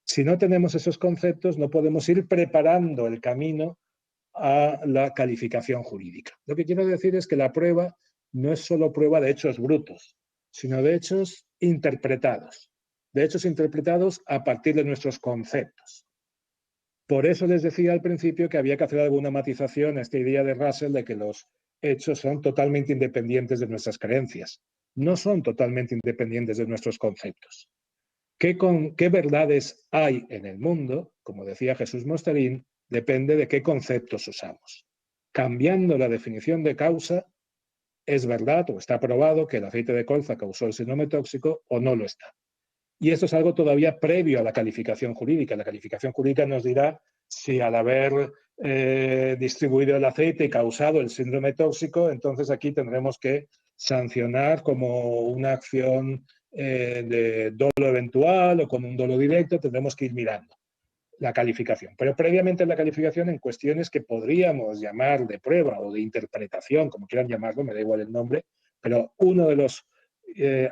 Si no tenemos esos conceptos, no podemos ir preparando el camino a la calificación jurídica. Lo que quiero decir es que la prueba no es solo prueba de hechos brutos, sino de hechos interpretados. De hechos interpretados a partir de nuestros conceptos. Por eso les decía al principio que había que hacer alguna matización a esta idea de Russell de que los hechos son totalmente independientes de nuestras creencias. No son totalmente independientes de nuestros conceptos. ¿Qué verdades hay en el mundo? Como decía Jesús Mosterín, depende de qué conceptos usamos. Cambiando la definición de causa, es verdad o está probado que el aceite de colza causó el síndrome tóxico o no lo está. Y esto es algo todavía previo a la calificación jurídica. La calificación jurídica nos dirá si al haber distribuido el aceite y causado el síndrome tóxico, entonces aquí tendremos que sancionar como una acción de dolo eventual o con un dolo directo, tendremos que ir mirando la calificación. Pero previamente en la calificación, en cuestiones que podríamos llamar de prueba o de interpretación, como quieran llamarlo, me da igual el nombre, pero uno de los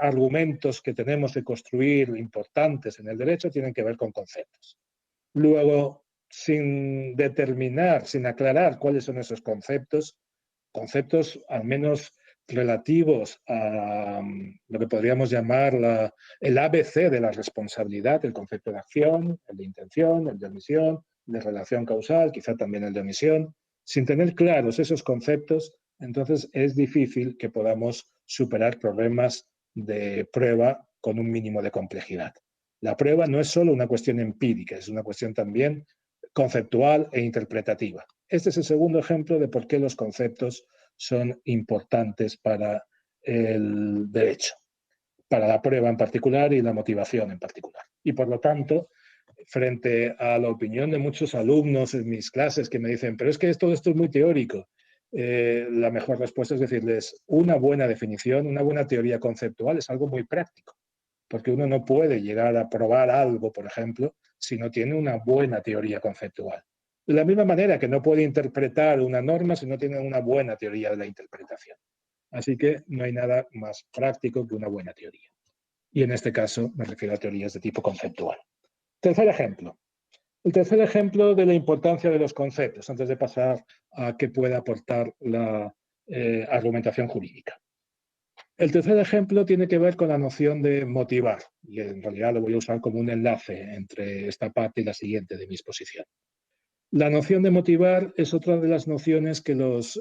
argumentos que tenemos que construir importantes en el derecho tienen que ver con conceptos. Luego, sin determinar, sin aclarar cuáles son esos conceptos, conceptos al menos relativos a lo que podríamos llamar el ABC de la responsabilidad, el concepto de acción, el de intención, el de omisión, el de relación causal, quizá también el de omisión. Sin tener claros esos conceptos, entonces es difícil que podamos superar problemas de prueba con un mínimo de complejidad. La prueba no es solo una cuestión empírica, es una cuestión también conceptual e interpretativa. Este es el segundo ejemplo de por qué los conceptos son importantes para el derecho, para la prueba en particular y la motivación en particular. Y por lo tanto, frente a la opinión de muchos alumnos en mis clases que me dicen, pero es que todo esto es muy teórico, la mejor respuesta es decirles, una buena definición, una buena teoría conceptual es algo muy práctico, porque uno no puede llegar a probar algo, por ejemplo, si no tiene una buena teoría conceptual. De la misma manera que no puede interpretar una norma si no tiene una buena teoría de la interpretación. Así que no hay nada más práctico que una buena teoría. Y en este caso me refiero a teorías de tipo conceptual. Tercer ejemplo. El tercer ejemplo de la importancia de los conceptos, antes de pasar a qué puede aportar la argumentación jurídica. El tercer ejemplo tiene que ver con la noción de motivar, y en realidad lo voy a usar como un enlace entre esta parte y la siguiente de mi exposición. La noción de motivar es otra de las nociones que los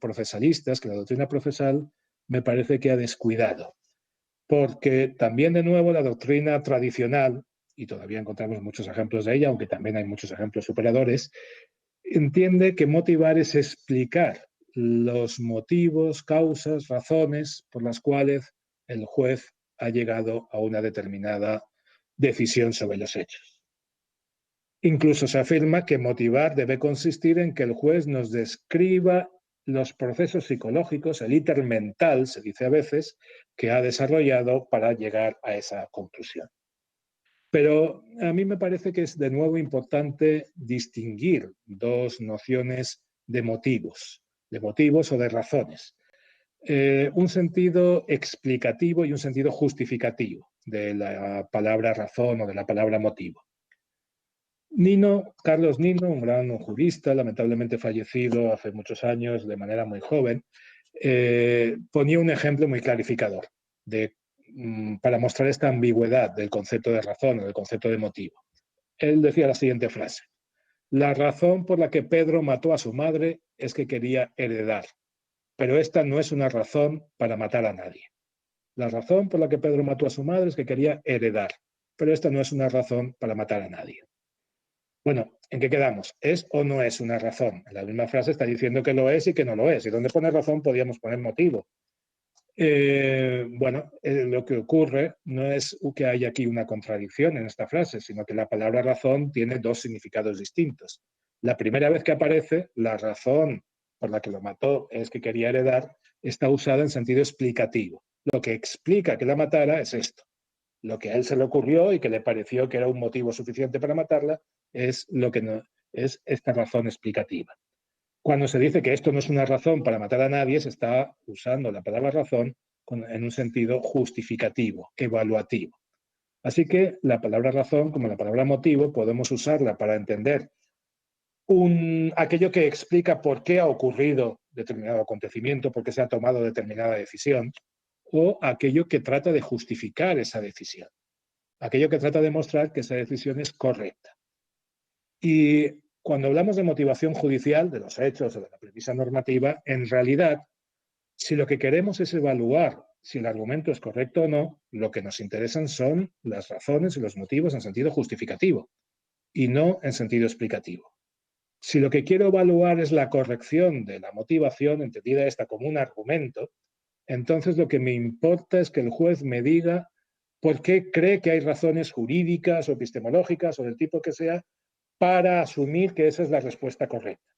procesalistas, que la doctrina procesal me parece que ha descuidado, porque también de nuevo la doctrina tradicional, y todavía encontramos muchos ejemplos de ella, aunque también hay muchos ejemplos superadores, entiende que motivar es explicar los motivos, causas, razones por las cuales el juez ha llegado a una determinada decisión sobre los hechos. Incluso se afirma que motivar debe consistir en que el juez nos describa los procesos psicológicos, el íter mental, se dice a veces, que ha desarrollado para llegar a esa conclusión. Pero a mí me parece que es de nuevo importante distinguir dos nociones de motivos o de razones. Un sentido explicativo y un sentido justificativo de la palabra razón o de la palabra motivo. Carlos Nino, un gran jurista, lamentablemente fallecido hace muchos años de manera muy joven, ponía un ejemplo muy clarificador para mostrar esta ambigüedad del concepto de razón o del concepto de motivo. Él decía la siguiente frase: la razón por la que Pedro mató a su madre es que quería heredar, pero esta no es una razón para matar a nadie. La razón por la que Pedro mató a su madre es que quería heredar, pero esta no es una razón para matar a nadie. Bueno, ¿en qué quedamos? ¿Es o no es una razón? En la misma frase está diciendo que lo es y que no lo es. Y donde pone razón podríamos poner motivo. Lo que ocurre no es que haya aquí una contradicción en esta frase, sino que la palabra razón tiene dos significados distintos. La primera vez que aparece, la razón por la que lo mató es que quería heredar, está usada en sentido explicativo. Lo que explica que la matara es esto. Lo que a él se le ocurrió y que le pareció que era un motivo suficiente para matarla es lo que no, es esta razón explicativa. Cuando se dice que esto no es una razón para matar a nadie, se está usando la palabra razón en un sentido justificativo, evaluativo. Así que la palabra razón, como la palabra motivo, podemos usarla para entender aquello que explica por qué ha ocurrido determinado acontecimiento, por qué se ha tomado determinada decisión, o aquello que trata de justificar esa decisión, aquello que trata de mostrar que esa decisión es correcta. Y cuando hablamos de motivación judicial, de los hechos o de la premisa normativa, en realidad, si lo que queremos es evaluar si el argumento es correcto o no, lo que nos interesan son las razones y los motivos en sentido justificativo y no en sentido explicativo. Si lo que quiero evaluar es la corrección de la motivación, entendida esta como un argumento, entonces lo que me importa es que el juez me diga por qué cree que hay razones jurídicas o epistemológicas o del tipo que sea para asumir que esa es la respuesta correcta.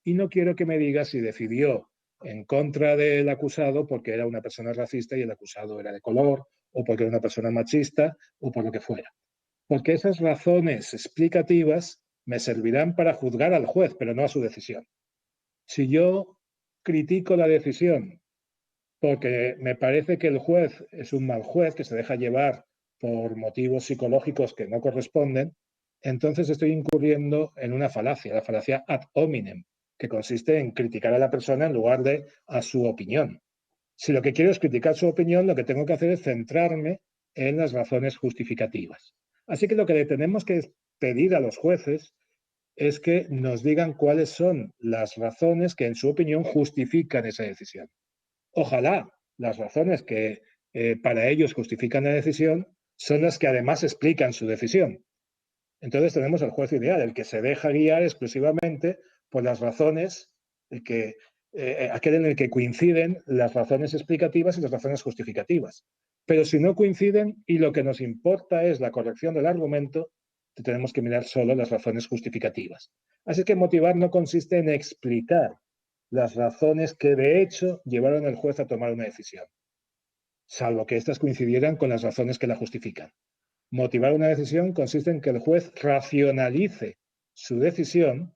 Y no quiero que me diga si decidió en contra del acusado porque era una persona racista y el acusado era de color, o porque era una persona machista, o por lo que fuera. Porque esas razones explicativas me servirán para juzgar al juez, pero no a su decisión. Si yo critico la decisión porque me parece que el juez es un mal juez, que se deja llevar por motivos psicológicos que no corresponden, entonces estoy incurriendo en una falacia, la falacia ad hominem, que consiste en criticar a la persona en lugar de a su opinión. Si lo que quiero es criticar su opinión, lo que tengo que hacer es centrarme en las razones justificativas. Así que lo que le tenemos que pedir a los jueces es que nos digan cuáles son las razones que en su opinión justifican esa decisión. Ojalá las razones que para ellos justifican la decisión son las que además explican su decisión. Entonces tenemos al juez ideal, el que se deja guiar exclusivamente por las razones, aquel en el que coinciden las razones explicativas y las razones justificativas. Pero si no coinciden y lo que nos importa es la corrección del argumento, tenemos que mirar solo las razones justificativas. Así que motivar no consiste en explicar las razones que de hecho llevaron al juez a tomar una decisión, salvo que éstas coincidieran con las razones que la justifican. Motivar una decisión consiste en que el juez racionalice su decisión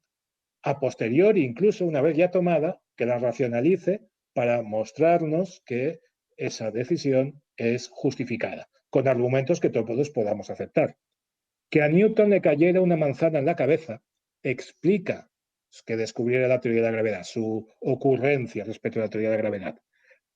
a posteriori, incluso una vez ya tomada, que la racionalice para mostrarnos que esa decisión es justificada, con argumentos que todos podamos aceptar. Que a Newton le cayera una manzana en la cabeza explica que descubriera la teoría de la gravedad, su ocurrencia respecto a la teoría de la gravedad.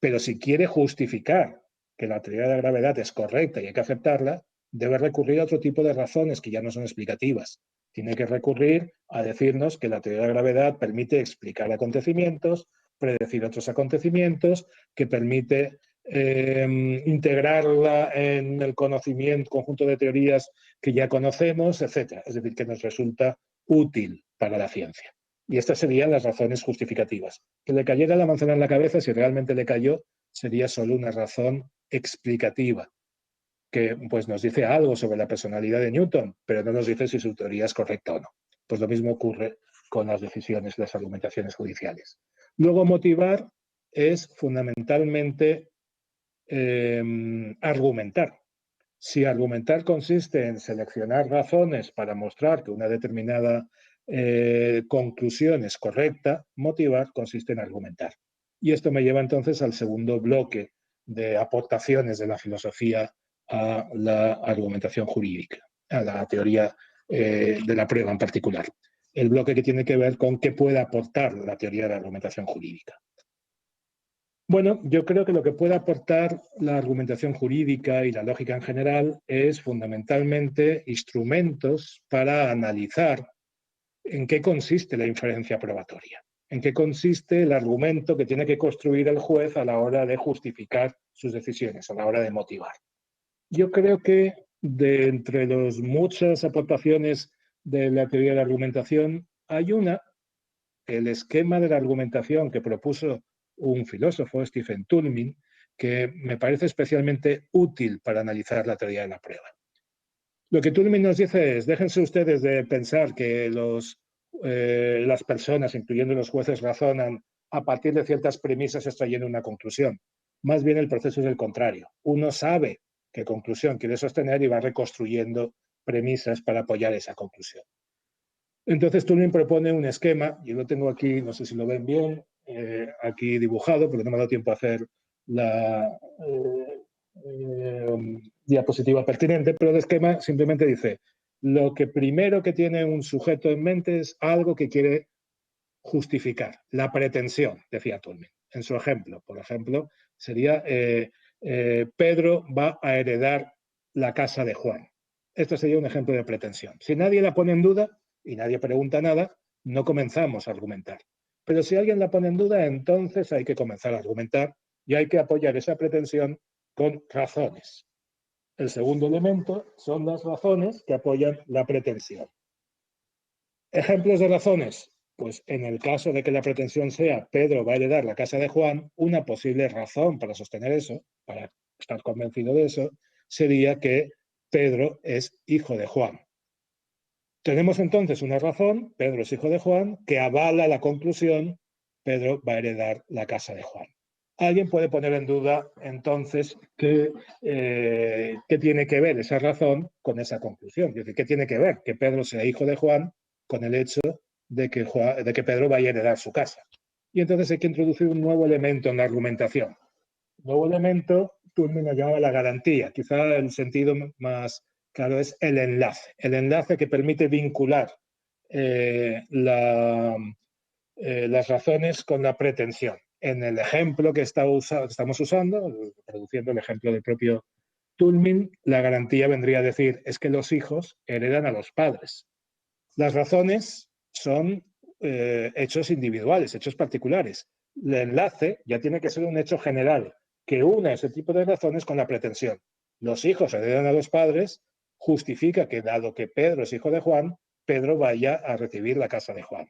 Pero si quiere justificar que la teoría de la gravedad es correcta y hay que aceptarla, debe recurrir a otro tipo de razones que ya no son explicativas. Tiene que recurrir a decirnos que la teoría de la gravedad permite explicar acontecimientos, predecir otros acontecimientos, que permite integrarla en el conocimiento, conjunto de teorías que ya conocemos, etc. Es decir, que nos resulta útil para la ciencia. Y estas serían las razones justificativas. Que le cayera la manzana en la cabeza, si realmente le cayó, sería solo una razón explicativa, que pues, nos dice algo sobre la personalidad de Newton, pero no nos dice si su teoría es correcta o no. Pues lo mismo ocurre con las decisiones, las argumentaciones judiciales. Luego, motivar es fundamentalmente argumentar. Si argumentar consiste en seleccionar razones para mostrar que una determinada conclusión es correcta, motivar consiste en argumentar. Y esto me lleva entonces al segundo bloque de aportaciones de la filosofía a la argumentación jurídica, a la teoría de la prueba en particular. El bloque que tiene que ver con qué puede aportar la teoría de la argumentación jurídica. Bueno, yo creo que lo que puede aportar la argumentación jurídica y la lógica en general es fundamentalmente instrumentos para analizar en qué consiste la inferencia probatoria, en qué consiste el argumento que tiene que construir el juez a la hora de justificar sus decisiones a la hora de motivar. Yo creo que de entre las muchas aportaciones de la teoría de la argumentación, hay una, el esquema de la argumentación que propuso un filósofo, Stephen Toulmin, que me parece especialmente útil para analizar la teoría de la prueba. Lo que Toulmin nos dice es, déjense ustedes de pensar que las personas, incluyendo los jueces, razonan a partir de ciertas premisas extrayendo una conclusión. Más bien el proceso es el contrario. Uno sabe qué conclusión quiere sostener y va reconstruyendo premisas para apoyar esa conclusión. Entonces Toulmin propone un esquema, yo lo tengo aquí, no sé si lo ven bien, aquí dibujado, porque no me ha dado tiempo a hacer la diapositiva pertinente, pero el esquema simplemente dice, lo que primero que tiene un sujeto en mente es algo que quiere justificar, la pretensión, decía Toulmin. En su ejemplo, por ejemplo, sería Pedro va a heredar la casa de Juan. Esto sería un ejemplo de pretensión. Si nadie la pone en duda y nadie pregunta nada, no comenzamos a argumentar. Pero si alguien la pone en duda, entonces hay que comenzar a argumentar y hay que apoyar esa pretensión con razones. El segundo elemento son las razones que apoyan la pretensión. Ejemplos de razones. Pues en el caso de que la pretensión sea Pedro va a heredar la casa de Juan, una posible razón para sostener eso, para estar convencido de eso, sería que Pedro es hijo de Juan. Tenemos entonces una razón, Pedro es hijo de Juan, que avala la conclusión, Pedro va a heredar la casa de Juan. Alguien puede poner en duda entonces qué tiene que ver esa razón con esa conclusión. Es decir, ¿qué tiene que ver que Pedro sea hijo de Juan con el hecho de que Pedro vaya a heredar su casa? Y entonces hay que introducir un nuevo elemento en la argumentación. Nuevo elemento, Toulmin lo llama la garantía. Quizá el sentido más claro es el enlace que permite vincular las razones con la pretensión. En el ejemplo que estamos usando, reproduciendo el ejemplo del propio Toulmin, la garantía vendría a decir es que los hijos heredan a los padres. Las razones son hechos individuales, hechos particulares. El enlace ya tiene que ser un hecho general que una ese tipo de razones con la pretensión. Los hijos heredan a los padres, justifica que dado que Pedro es hijo de Juan, Pedro vaya a recibir la casa de Juan.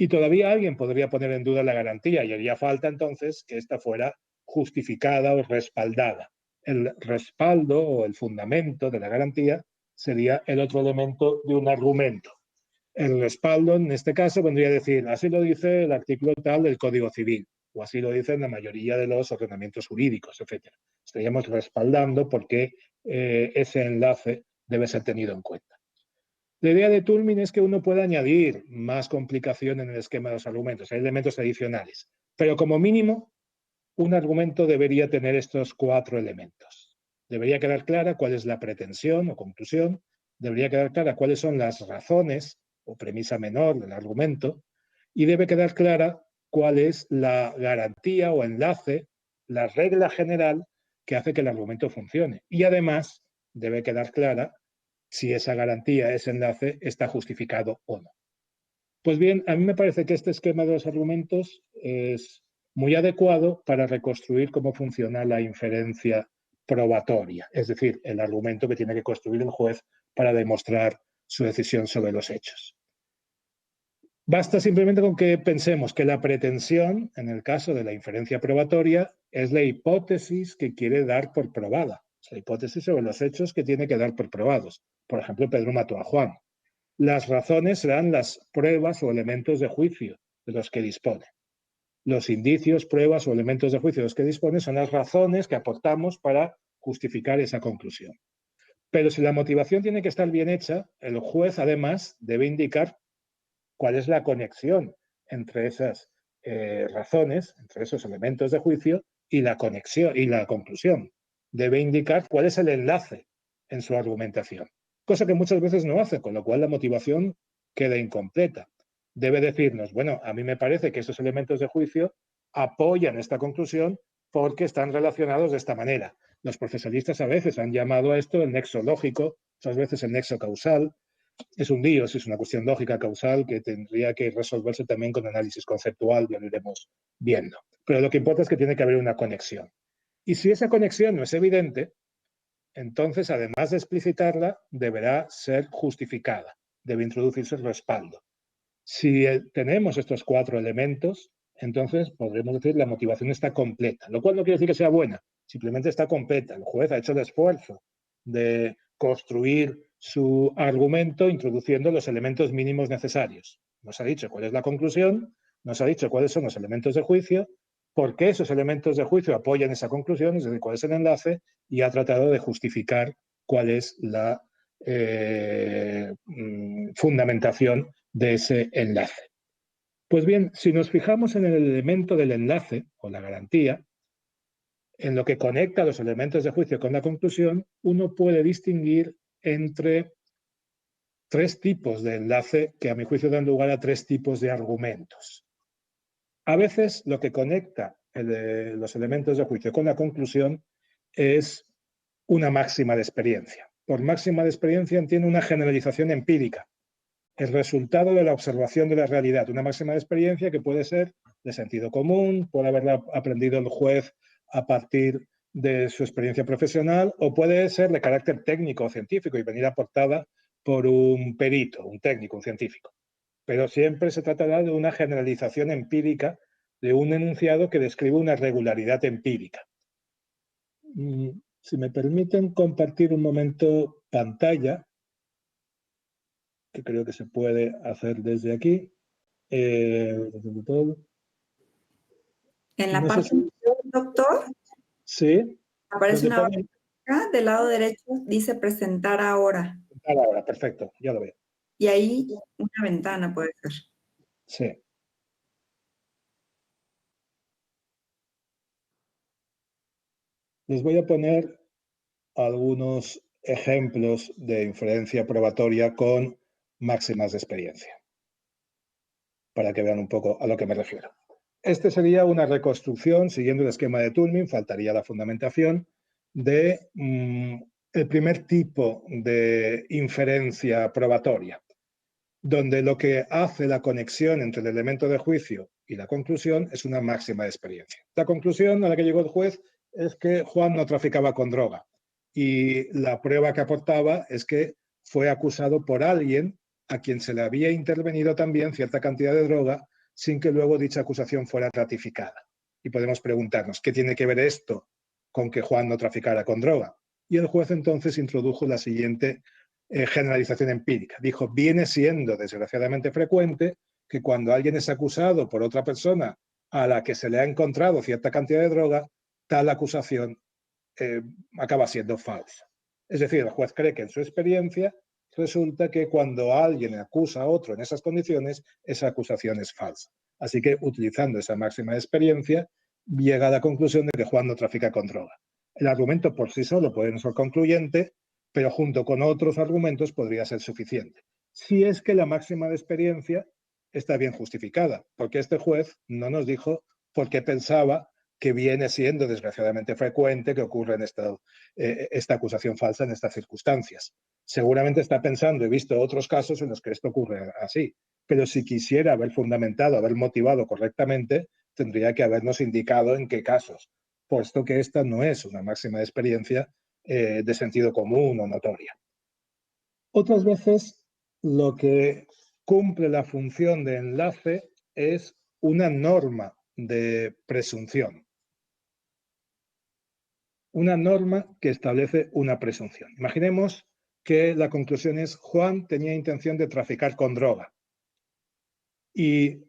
Y todavía alguien podría poner en duda la garantía y haría falta entonces que ésta fuera justificada o respaldada. El respaldo o el fundamento de la garantía sería el otro elemento de un argumento. El respaldo, en este caso, vendría a decir, así lo dice el artículo tal del Código Civil, o así lo dicen la mayoría de los ordenamientos jurídicos, etc. Estaríamos respaldando porque ese enlace debe ser tenido en cuenta. La idea de Toulmin es que uno puede añadir más complicación en el esquema de los argumentos, hay elementos adicionales, pero como mínimo, un argumento debería tener estos 4 elementos. Debería quedar clara cuál es la pretensión o conclusión, debería quedar clara cuáles son las razones o premisa menor del argumento, y debe quedar clara cuál es la garantía o enlace, la regla general que hace que el argumento funcione. Y además debe quedar clara si esa garantía, ese enlace, está justificado o no. Pues bien, a mí me parece que este esquema de los argumentos es muy adecuado para reconstruir cómo funciona la inferencia probatoria, es decir, el argumento que tiene que construir el juez para demostrar su decisión sobre los hechos. Basta simplemente con que pensemos que la pretensión, en el caso de la inferencia probatoria, es la hipótesis que quiere dar por probada, es la hipótesis sobre los hechos que tiene que dar por probados. Por ejemplo, Pedro mató a Juan. Las razones serán las pruebas o elementos de juicio de los que dispone. Los indicios, pruebas o elementos de juicio de los que dispone son las razones que aportamos para justificar esa conclusión. Pero si la motivación tiene que estar bien hecha, el juez además debe indicar cuál es la conexión entre esas razones, entre esos elementos de juicio y la conexión y la conclusión. Debe indicar cuál es el enlace en su argumentación, cosa que muchas veces no hace, con lo cual la motivación queda incompleta. Debe decirnos, bueno, a mí me parece que esos elementos de juicio apoyan esta conclusión porque están relacionados de esta manera. Los procesalistas a veces han llamado a esto el nexo lógico, otras veces el nexo causal. Es un lío, es una cuestión lógica causal que tendría que resolverse también con análisis conceptual, ya lo iremos viendo. Pero lo que importa es que tiene que haber una conexión. Y si esa conexión no es evidente, entonces, además de explicitarla, deberá ser justificada, debe introducirse el respaldo. Si tenemos estos 4 elementos, entonces podremos decir que la motivación está completa, lo cual no quiere decir que sea buena, simplemente está completa. El juez ha hecho el esfuerzo de construir su argumento introduciendo los elementos mínimos necesarios. Nos ha dicho cuál es la conclusión, nos ha dicho cuáles son los elementos de juicio, por qué esos elementos de juicio apoyan esa conclusión, es decir, cuál es el enlace, y ha tratado de justificar cuál es la fundamentación de ese enlace. Pues bien, si nos fijamos en el elemento del enlace o la garantía, en lo que conecta los elementos de juicio con la conclusión, uno puede distinguir entre 3 tipos de enlace que a mi juicio dan lugar a 3 tipos de argumentos. A veces lo que conecta los elementos de juicio con la conclusión es una máxima de experiencia. Por máxima de experiencia entiendo una generalización empírica, el resultado de la observación de la realidad, una máxima de experiencia que puede ser de sentido común, puede haberla aprendido el juez a partir de su experiencia profesional, o puede ser de carácter técnico o científico y venir aportada por un perito, un técnico, un científico. Pero siempre se tratará de una generalización empírica de un enunciado que describe una regularidad empírica. Si me permiten compartir un momento pantalla, que creo que se puede hacer desde aquí. En la No sé parte si... inferior, doctor, Sí, aparece donde una pone... barra del lado derecho, dice presentar ahora. Ahora, perfecto, ya lo veo. Y ahí una ventana puede ser. Sí. Les voy a poner algunos ejemplos de inferencia probatoria con máximas de experiencia, para que vean un poco a lo que me refiero. Este sería una reconstrucción, siguiendo el esquema de Toulmin, faltaría la fundamentación, de el primer tipo de inferencia probatoria, donde lo que hace la conexión entre el elemento de juicio y la conclusión es una máxima de experiencia. La conclusión a la que llegó el juez es que Juan no traficaba con droga, y la prueba que aportaba es que fue acusado por alguien a quien se le había intervenido también cierta cantidad de droga sin que luego dicha acusación fuera ratificada. Y podemos preguntarnos, ¿qué tiene que ver esto con que Juan no traficara con droga? Y el juez entonces introdujo la siguiente generalización empírica. Dijo, viene siendo desgraciadamente frecuente que cuando alguien es acusado por otra persona a la que se le ha encontrado cierta cantidad de droga, tal acusación acaba siendo falsa. Es decir, el juez cree que en su experiencia resulta que cuando alguien acusa a otro en esas condiciones, esa acusación es falsa. Así que, utilizando esa máxima de experiencia, llega a la conclusión de que Juan no trafica con droga. El argumento por sí solo puede no ser concluyente, pero junto con otros argumentos podría ser suficiente. Si es que la máxima de experiencia está bien justificada, porque este juez no nos dijo por qué pensaba que viene siendo desgraciadamente frecuente que ocurra en esta acusación falsa en estas circunstancias. Seguramente está pensando, he visto otros casos en los que esto ocurre así, pero si quisiera haber fundamentado, haber motivado correctamente, tendría que habernos indicado en qué casos, puesto que esta no es una máxima de experiencia de sentido común o notoria. Otras veces lo que cumple la función de enlace es una norma de presunción. Una norma que establece una presunción. Imaginemos que la conclusión es Juan tenía intención de traficar con droga. Y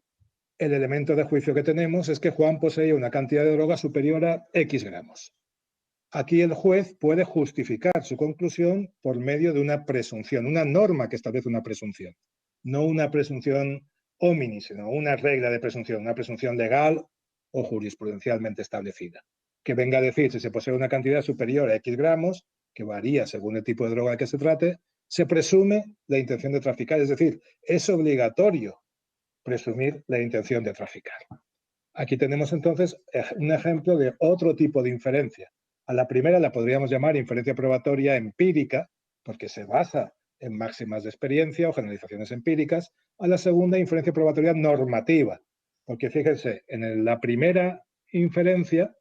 el elemento de juicio que tenemos es que Juan poseía una cantidad de droga superior a X gramos. Aquí el juez puede justificar su conclusión por medio de una presunción, una norma que establece una presunción. No una presunción homini, sino una regla de presunción, una presunción legal o jurisprudencialmente establecida. Que venga a decir si se posee una cantidad superior a X gramos, que varía según el tipo de droga de que se trate, se presume la intención de traficar. Es decir, es obligatorio presumir la intención de traficar. Aquí tenemos entonces un ejemplo de otro tipo de inferencia. A la primera la podríamos llamar inferencia probatoria empírica, porque se basa en máximas de experiencia o generalizaciones empíricas. A la segunda, inferencia probatoria normativa, porque fíjense, en la primera inferencia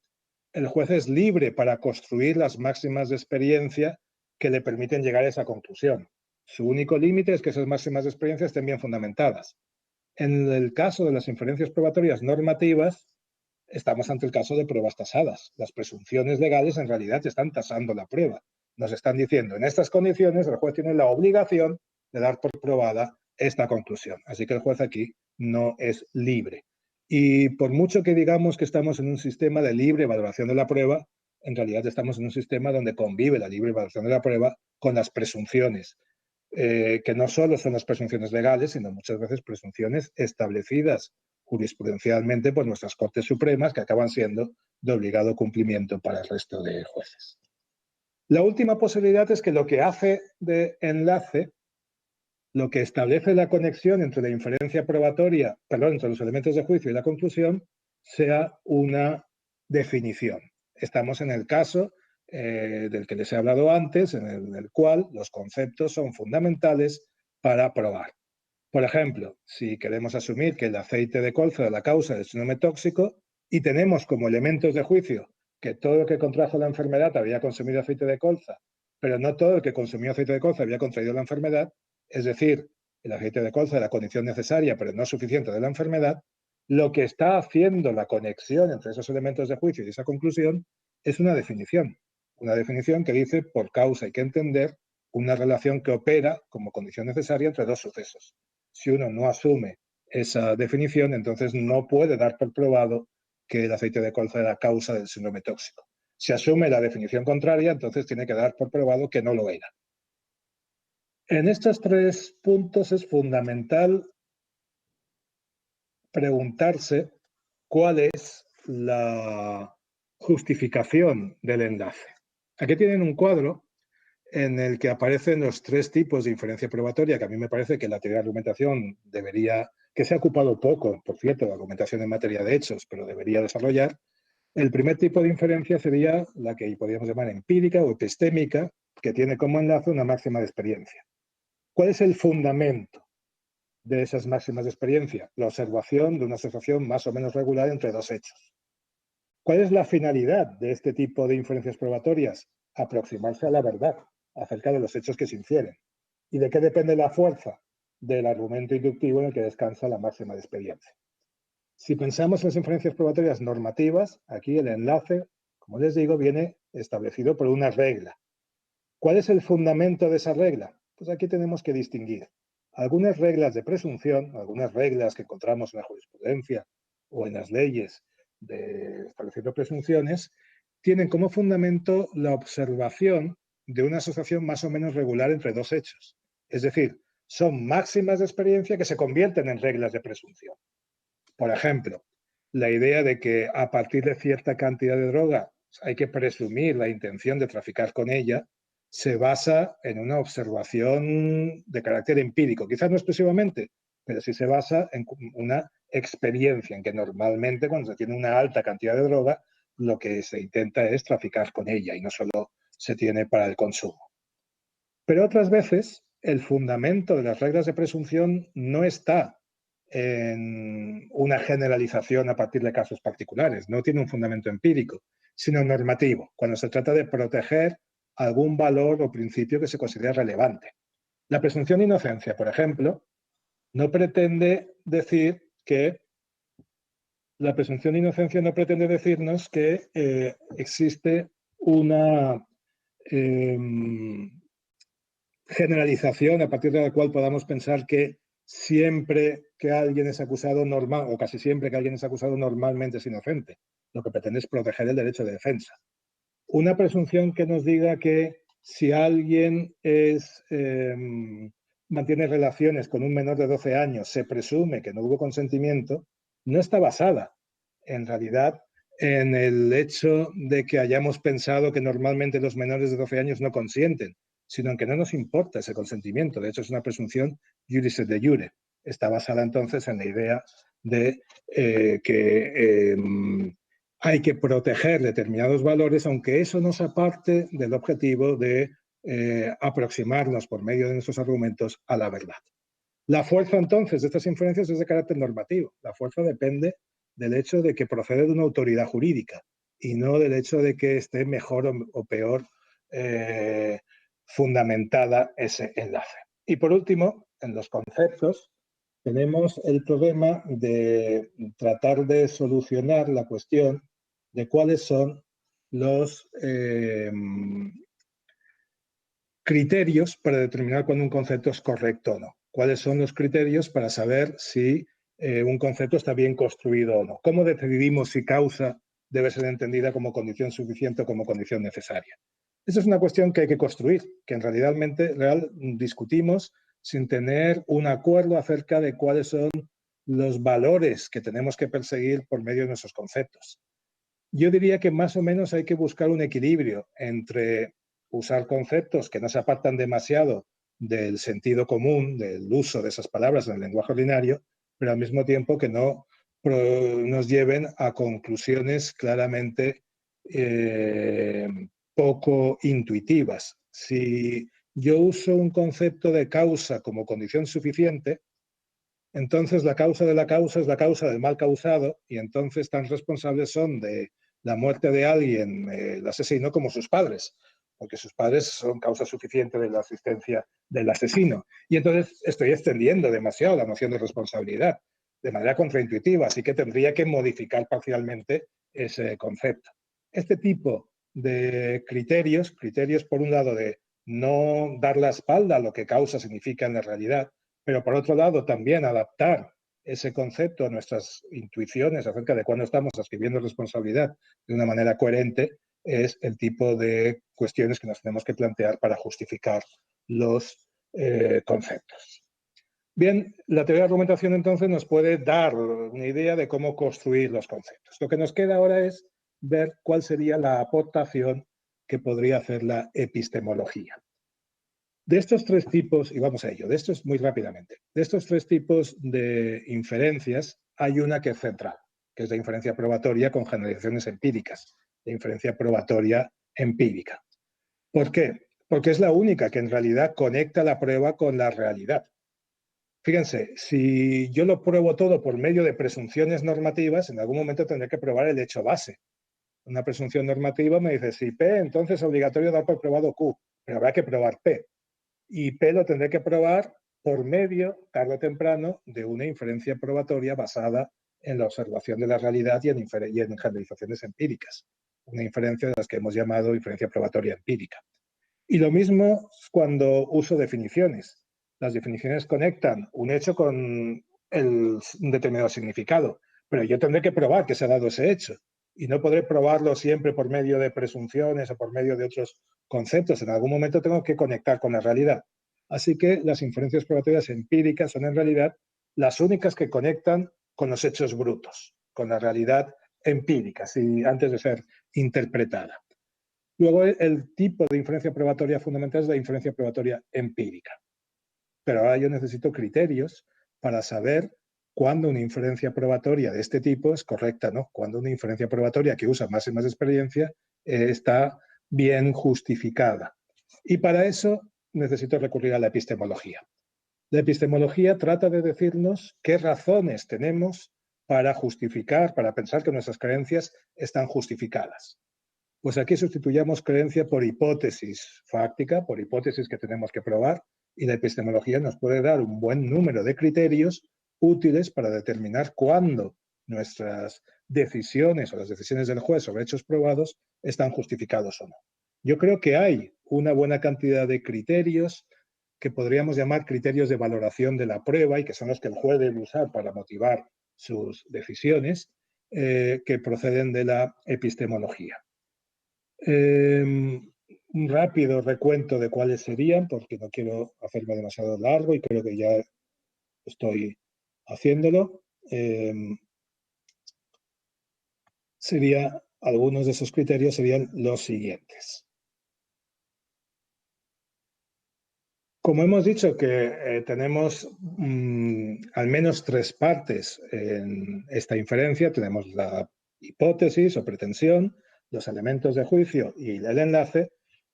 el juez es libre para construir las máximas de experiencia que le permiten llegar a esa conclusión. Su único límite es que esas máximas de experiencia estén bien fundamentadas. En el caso de las inferencias probatorias normativas, estamos ante el caso de pruebas tasadas. Las presunciones legales en realidad están tasando la prueba. Nos están diciendo, en estas condiciones, el juez tiene la obligación de dar por probada esta conclusión. Así que el juez aquí no es libre. Y por mucho que digamos que estamos en un sistema de libre valoración de la prueba, en realidad estamos en un sistema donde convive la libre valoración de la prueba con las presunciones, que no solo son las presunciones legales, sino muchas veces presunciones establecidas jurisprudencialmente por nuestras Cortes Supremas, que acaban siendo de obligado cumplimiento para el resto de jueces. La última posibilidad es que lo que hace de enlace, lo que establece la conexión entre la inferencia probatoria, perdón, entre los elementos de juicio y la conclusión, sea una definición. Estamos en el caso del que les he hablado antes, en el cual los conceptos son fundamentales para probar. Por ejemplo, si queremos asumir que el aceite de colza es la causa del síndrome tóxico y tenemos como elementos de juicio que todo el que contrajo la enfermedad había consumido aceite de colza, pero no todo el que consumió aceite de colza había contraído la enfermedad, es decir, el aceite de colza es la condición necesaria pero no suficiente de la enfermedad, lo que está haciendo la conexión entre esos elementos de juicio y esa conclusión es una definición que dice por causa hay que entender una relación que opera como condición necesaria entre dos sucesos. Si uno no asume esa definición, entonces no puede dar por probado que el aceite de colza era causa del síndrome tóxico. Si asume la definición contraria, entonces tiene que dar por probado que no lo era. En estos tres puntos es fundamental preguntarse cuál es la justificación del enlace. Aquí tienen un cuadro en el que aparecen los tres tipos de inferencia probatoria, que a mí me parece que la teoría de argumentación debería, que se ha ocupado poco, por cierto, de argumentación en materia de hechos, pero debería desarrollar. El primer tipo de inferencia sería la que podríamos llamar empírica o epistémica, que tiene como enlace una máxima de experiencia. ¿Cuál es el fundamento de esas máximas de experiencia? La observación de una asociación más o menos regular entre dos hechos. ¿Cuál es la finalidad de este tipo de inferencias probatorias? Aproximarse a la verdad acerca de los hechos que se infieren. ¿Y de qué depende la fuerza? Del argumento inductivo en el que descansa la máxima de experiencia. Si pensamos en las inferencias probatorias normativas, aquí el enlace, como les digo, viene establecido por una regla. ¿Cuál es el fundamento de esa regla? Pues aquí tenemos que distinguir algunas reglas de presunción, algunas reglas que encontramos en la jurisprudencia o en las leyes de estableciendo presunciones, tienen como fundamento la observación de una asociación más o menos regular entre dos hechos. Es decir, son máximas de experiencia que se convierten en reglas de presunción. Por ejemplo, la idea de que a partir de cierta cantidad de droga hay que presumir la intención de traficar con ella, se basa en una observación de carácter empírico, quizás no exclusivamente, pero sí se basa en una experiencia en que normalmente cuando se tiene una alta cantidad de droga, lo que se intenta es traficar con ella y no solo se tiene para el consumo. Pero otras veces el fundamento de las reglas de presunción no está en una generalización a partir de casos particulares, no tiene un fundamento empírico, sino normativo, cuando se trata de proteger algún valor o principio que se considera relevante. La presunción de inocencia, por ejemplo, no pretende decir que la presunción de inocencia no pretende decirnos que existe una generalización a partir de la cual podamos pensar que siempre que alguien es acusado normal, o casi siempre que alguien es acusado normalmente es inocente. Lo que pretende es proteger el derecho de defensa. Una presunción que nos diga que si alguien mantiene relaciones con un menor de 12 años, se presume que no hubo consentimiento, no está basada, en realidad, en el hecho de que hayamos pensado que normalmente los menores de 12 años no consienten, sino en que no nos importa ese consentimiento. De hecho, es una presunción juris et de jure. Está basada entonces en la idea de que hay que proteger determinados valores, aunque eso nos aparte del objetivo de aproximarnos por medio de nuestros argumentos a la verdad. La fuerza entonces de estas inferencias es de carácter normativo. La fuerza depende del hecho de que procede de una autoridad jurídica. y no del hecho de que esté mejor o peor fundamentada ese enlace. Y por último, en los conceptos, tenemos el problema de tratar de solucionar la cuestión de cuáles son los criterios para determinar cuando un concepto es correcto o no. ¿Cuáles son los criterios para saber si un concepto está bien construido o no? ¿Cómo decidimos si causa debe ser entendida como condición suficiente o como condición necesaria? Esa es una cuestión que hay que construir, que en realidad discutimos sin tener un acuerdo acerca de cuáles son los valores que tenemos que perseguir por medio de nuestros conceptos. Yo diría que más o menos hay que buscar un equilibrio entre usar conceptos que no se apartan demasiado del sentido común, del uso de esas palabras en el lenguaje ordinario, pero al mismo tiempo que no nos lleven a conclusiones claramente poco intuitivas. Si yo uso un concepto de causa como condición suficiente, entonces la causa de la causa es la causa del mal causado y entonces tan responsables son de la muerte de alguien, el asesino, como sus padres, porque sus padres son causa suficiente de la asistencia del asesino. Y entonces estoy extendiendo demasiado la noción de responsabilidad de manera contraintuitiva, así que tendría que modificar parcialmente ese concepto. Este tipo de criterios por un lado de no dar la espalda a lo que causa significa en la realidad, pero por otro lado también adaptar ese concepto a nuestras intuiciones acerca de cuándo estamos escribiendo responsabilidad de una manera coherente, es el tipo de cuestiones que nos tenemos que plantear para justificar los conceptos. Bien, la teoría de argumentación entonces nos puede dar una idea de cómo construir los conceptos. Lo que nos queda ahora es ver cuál sería la aportación que podría hacer la epistemología. De estos tres tipos, y vamos a ello, de estos muy rápidamente, de estos tres tipos de inferencias hay una que es central, que es la inferencia probatoria con generalizaciones empíricas, la inferencia probatoria empírica. ¿Por qué? Porque es la única que en realidad conecta la prueba con la realidad. Fíjense, si yo lo pruebo todo por medio de presunciones normativas, en algún momento tendré que probar el hecho base. Una presunción normativa me dice, si P, entonces es obligatorio dar por probado Q, pero habrá que probar P. Y P lo tendré que probar por medio, tarde o temprano, de una inferencia probatoria basada en la observación de la realidad y en generalizaciones empíricas. Una inferencia de las que hemos llamado inferencia probatoria empírica. Y lo mismo cuando uso definiciones. Las definiciones conectan un hecho con un determinado significado, pero yo tendré que probar que se ha dado ese hecho. Y no podré probarlo siempre por medio de presunciones o por medio de otros conceptos. En algún momento tengo que conectar con la realidad. Así que las inferencias probatorias empíricas son en realidad las únicas que conectan con los hechos brutos, con la realidad empírica, antes de ser interpretada. Luego, el tipo de inferencia probatoria fundamental es la inferencia probatoria empírica. Pero ahora yo necesito criterios para saber cuándo una inferencia probatoria de este tipo es correcta, ¿no? Cuándo una inferencia probatoria que usa más y más experiencia está bien justificada. Y para eso necesito recurrir a la epistemología. La epistemología trata de decirnos qué razones tenemos para justificar, para pensar que nuestras creencias están justificadas. Pues aquí sustituyamos creencia por hipótesis fáctica, por hipótesis que tenemos que probar, y la epistemología nos puede dar un buen número de criterios útiles para determinar cuándo nuestras decisiones o las decisiones del juez sobre hechos probados están justificados o no. Yo creo que hay una buena cantidad de criterios que podríamos llamar criterios de valoración de la prueba y que son los que el juez debe usar para motivar sus decisiones, que proceden de la epistemología. Un rápido recuento de cuáles serían, porque no quiero hacerme demasiado largo y creo que ya estoy haciéndolo. Algunos de esos criterios serían los siguientes. Como hemos dicho que tenemos al menos tres partes en esta inferencia, tenemos la hipótesis o pretensión, los elementos de juicio y el enlace.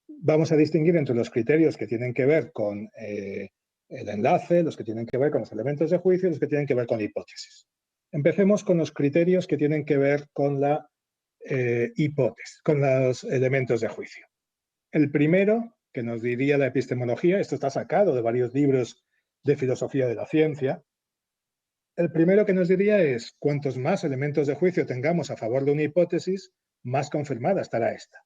Vamos a distinguir entre los criterios que tienen que ver con el enlace, los que tienen que ver con los elementos de juicio y los que tienen que ver con la hipótesis. Empecemos con los criterios que tienen que ver con la hipótesis, con los elementos de juicio. El primero, que nos diría la epistemología, esto está sacado de varios libros de filosofía de la ciencia, el primero que nos diría es, cuantos más elementos de juicio tengamos a favor de una hipótesis, más confirmada estará esta.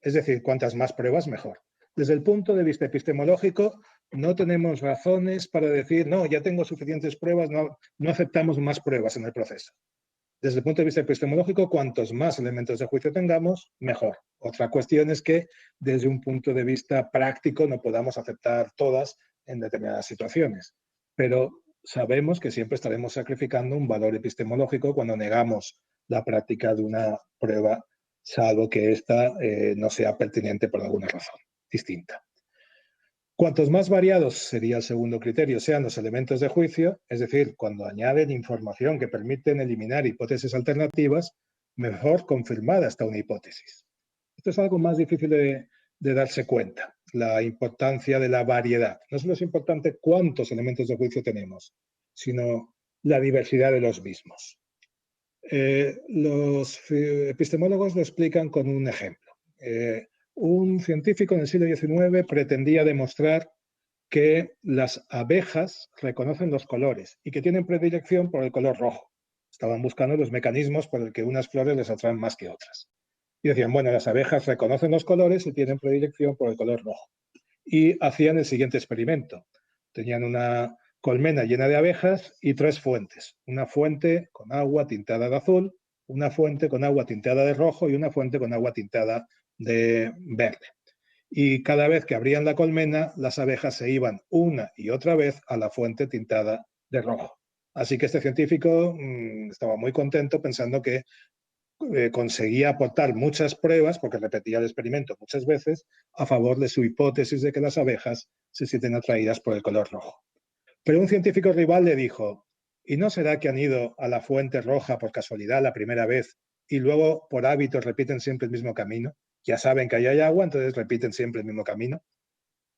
Es decir, cuantas más pruebas, mejor. Desde el punto de vista epistemológico, no tenemos razones para decir, no, ya tengo suficientes pruebas, no aceptamos más pruebas en el proceso. Desde el punto de vista epistemológico, cuantos más elementos de juicio tengamos, mejor. Otra cuestión es que, desde un punto de vista práctico, no podamos aceptar todas en determinadas situaciones. Pero sabemos que siempre estaremos sacrificando un valor epistemológico cuando negamos la práctica de una prueba, salvo que ésta no sea pertinente por alguna razón distinta. Cuantos más variados, sería el segundo criterio, sean los elementos de juicio, es decir, cuando añaden información que permiten eliminar hipótesis alternativas, mejor confirmada está una hipótesis. Esto es algo más difícil de darse cuenta, la importancia de la variedad. No solo es importante cuántos elementos de juicio tenemos, sino la diversidad de los mismos. Los epistemólogos lo explican con un ejemplo. Un científico en el siglo XIX pretendía demostrar que las abejas reconocen los colores y que tienen predilección por el color rojo. Estaban buscando los mecanismos por el que unas flores les atraen más que otras. Y decían, bueno, las abejas reconocen los colores y tienen predilección por el color rojo. Y hacían el siguiente experimento. Tenían una colmena llena de abejas y 3 fuentes. Una fuente con agua tintada de azul, una fuente con agua tintada de rojo y una fuente con agua tintada de verde. Y cada vez que abrían la colmena, las abejas se iban una y otra vez a la fuente tintada de rojo. Así que este científico estaba muy contento pensando que conseguía aportar muchas pruebas, porque repetía el experimento muchas veces, a favor de su hipótesis de que las abejas se sienten atraídas por el color rojo. Pero un científico rival le dijo, ¿y no será que han ido a la fuente roja por casualidad la primera vez y luego por hábito repiten siempre el mismo camino? Ya saben que ahí hay agua, entonces repiten siempre el mismo camino.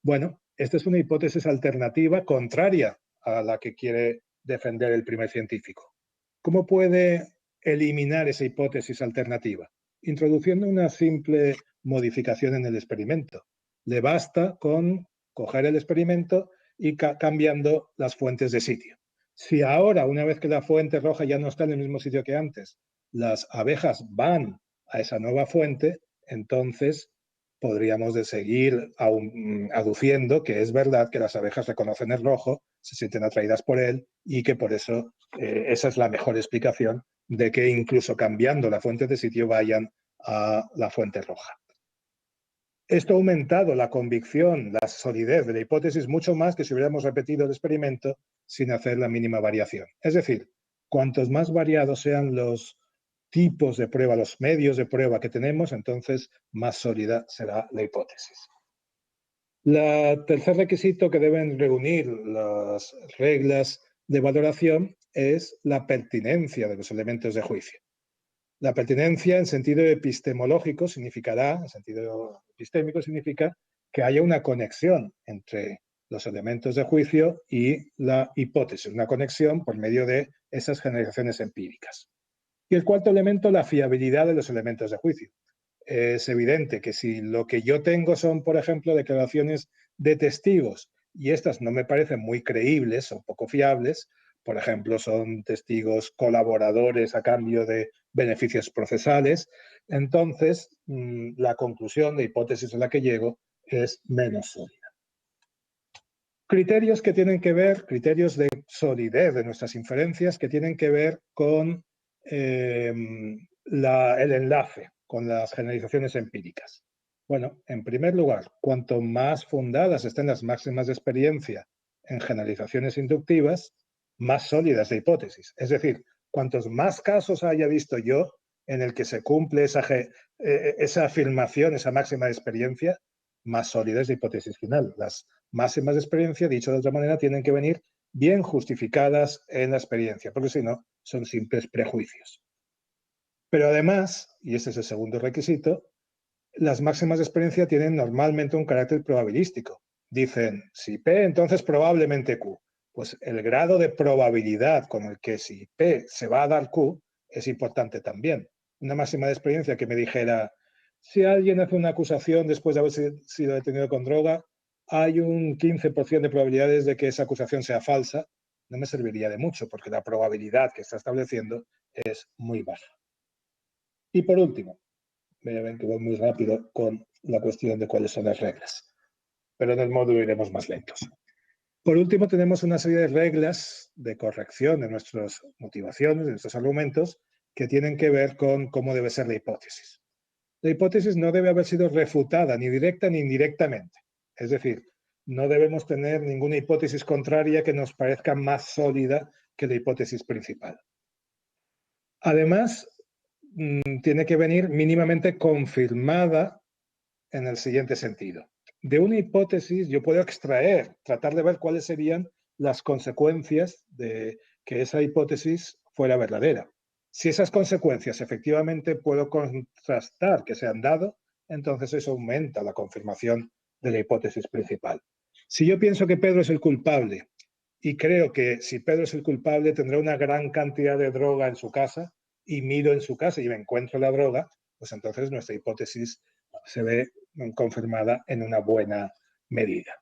Bueno, esta es una hipótesis alternativa contraria a la que quiere defender el primer científico. ¿Cómo puede eliminar esa hipótesis alternativa? Introduciendo una simple modificación en el experimento. Le basta con coger el experimento y cambiando las fuentes de sitio. Si ahora, una vez que la fuente roja ya no está en el mismo sitio que antes, las abejas van a esa nueva fuente, entonces podríamos de seguir aduciendo que es verdad que las abejas reconocen el rojo, se sienten atraídas por él y que por eso esa es la mejor explicación de que incluso cambiando la fuente de sitio vayan a la fuente roja. Esto ha aumentado la convicción, la solidez de la hipótesis mucho más que si hubiéramos repetido el experimento sin hacer la mínima variación. Es decir, cuantos más variados sean los tipos de prueba, los medios de prueba que tenemos, entonces más sólida será la hipótesis. El tercer requisito que deben reunir las reglas de valoración es la pertinencia de los elementos de juicio. La pertinencia en sentido epistemológico significará, en sentido epistémico significa que haya una conexión entre los elementos de juicio y la hipótesis, una conexión por medio de esas generalizaciones empíricas. Y el cuarto elemento, la fiabilidad de los elementos de juicio. Es evidente que si lo que yo tengo son, por ejemplo, declaraciones de testigos y estas no me parecen muy creíbles o poco fiables, por ejemplo, son testigos colaboradores a cambio de beneficios procesales, entonces la conclusión de hipótesis a la que llego es menos sólida. Criterios que tienen que ver, criterios de solidez de nuestras inferencias que tienen que ver con el enlace con las generalizaciones empíricas. Bueno, en primer lugar, cuanto más fundadas estén las máximas de experiencia en generalizaciones inductivas, más sólidas de hipótesis. Es decir, cuantos más casos haya visto yo en el que se cumple esa afirmación, esa máxima de experiencia, más sólidas de hipótesis final. Las máximas de experiencia, dicho de otra manera, tienen que venir bien justificadas en la experiencia, porque si no, son simples prejuicios. Pero además, y este es el segundo requisito, las máximas de experiencia tienen normalmente un carácter probabilístico. Dicen, si P, entonces probablemente Q. Pues el grado de probabilidad con el que si P se va a dar Q es importante también. una máxima de experiencia que me dijera, si alguien hace una acusación después de haber sido detenido con droga, hay un 15% de probabilidades de que esa acusación sea falsa, no me serviría de mucho porque la probabilidad que está estableciendo es muy baja. Y por último, ya ven que voy muy rápido con la cuestión de cuáles son las reglas, pero en el módulo iremos más lentos. Por último, tenemos una serie de reglas de corrección de nuestras motivaciones, de nuestros argumentos, que tienen que ver con cómo debe ser la hipótesis. La hipótesis no debe haber sido refutada ni directa ni indirectamente. Es decir, no debemos tener ninguna hipótesis contraria que nos parezca más sólida que la hipótesis principal. Además, tiene que venir mínimamente confirmada en el siguiente sentido. De una hipótesis yo puedo extraer, tratar de ver cuáles serían las consecuencias de que esa hipótesis fuera verdadera. Si esas consecuencias efectivamente puedo contrastar que se han dado, entonces eso aumenta la confirmación de la hipótesis principal. Si yo pienso que Pedro es el culpable y creo que si Pedro es el culpable tendrá una gran cantidad de droga en su casa y miro en su casa y me encuentro la droga, pues entonces nuestra hipótesis se ve confirmada en una buena medida.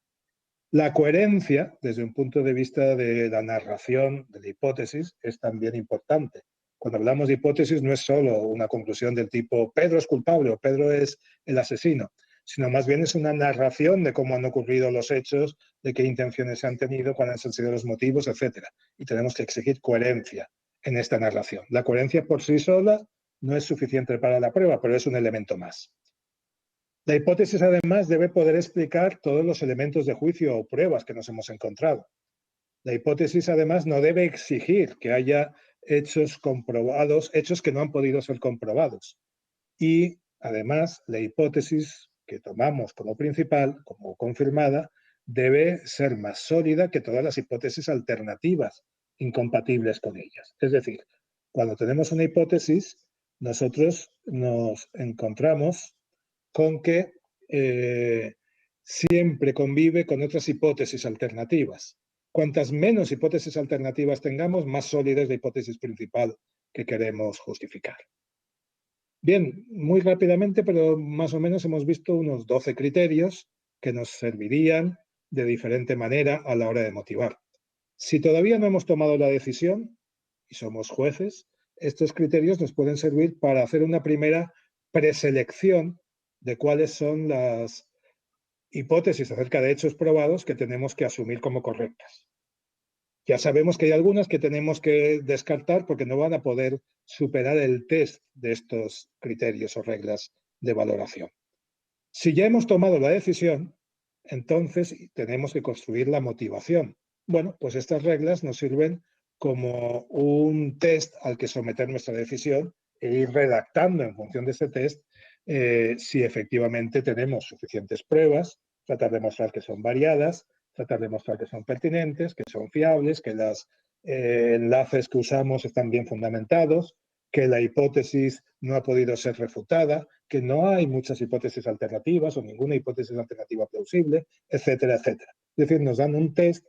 La coherencia, desde un punto de vista de la narración de la hipótesis, es también importante. Cuando hablamos de hipótesis no es solo una conclusión del tipo Pedro es culpable o Pedro es el asesino, sino más bien es una narración de cómo han ocurrido los hechos, de qué intenciones se han tenido, cuáles han sido los motivos, etc. Y tenemos que exigir coherencia en esta narración. La coherencia por sí sola no es suficiente para la prueba, pero es un elemento más. La hipótesis, además, debe poder explicar todos los elementos de juicio o pruebas que nos hemos encontrado. La hipótesis, además, no debe exigir que haya hechos comprobados, hechos que no han podido ser comprobados. Y, además, la hipótesis que tomamos como principal, como confirmada, debe ser más sólida que todas las hipótesis alternativas incompatibles con ellas. Es decir, cuando tenemos una hipótesis, nosotros nos encontramos con que siempre convive con otras hipótesis alternativas. Cuantas menos hipótesis alternativas tengamos, más sólida es la hipótesis principal que queremos justificar. Bien, muy rápidamente, pero más o menos hemos visto unos 12 criterios que nos servirían de diferente manera a la hora de motivar. Si todavía no hemos tomado la decisión y somos jueces, estos criterios nos pueden servir para hacer una primera preselección de cuáles son las hipótesis acerca de hechos probados que tenemos que asumir como correctas. Ya sabemos que hay algunas que tenemos que descartar porque no van a poder superar el test de estos criterios o reglas de valoración. Si ya hemos tomado la decisión, entonces tenemos que construir la motivación. Bueno, pues estas reglas nos sirven como un test al que someter nuestra decisión e ir redactando en función de ese test si efectivamente tenemos suficientes pruebas, tratar de mostrar que son variadas, tratar de mostrar que son pertinentes, que son fiables, que los enlaces que usamos están bien fundamentados, que la hipótesis no ha podido ser refutada, que no hay muchas hipótesis alternativas o ninguna hipótesis alternativa plausible, etcétera, etcétera. Es decir, nos dan un test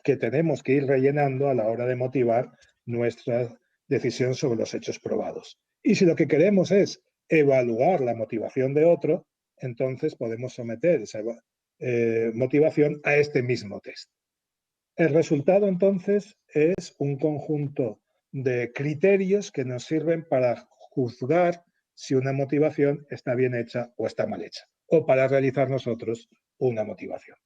que tenemos que ir rellenando a la hora de motivar nuestra decisión sobre los hechos probados. Y si lo que queremos es evaluar la motivación de otro, entonces podemos someter esa motivación a este mismo test. El resultado, entonces, es un conjunto de criterios que nos sirven para juzgar si una motivación está bien hecha o está mal hecha, o para realizar nosotros una motivación.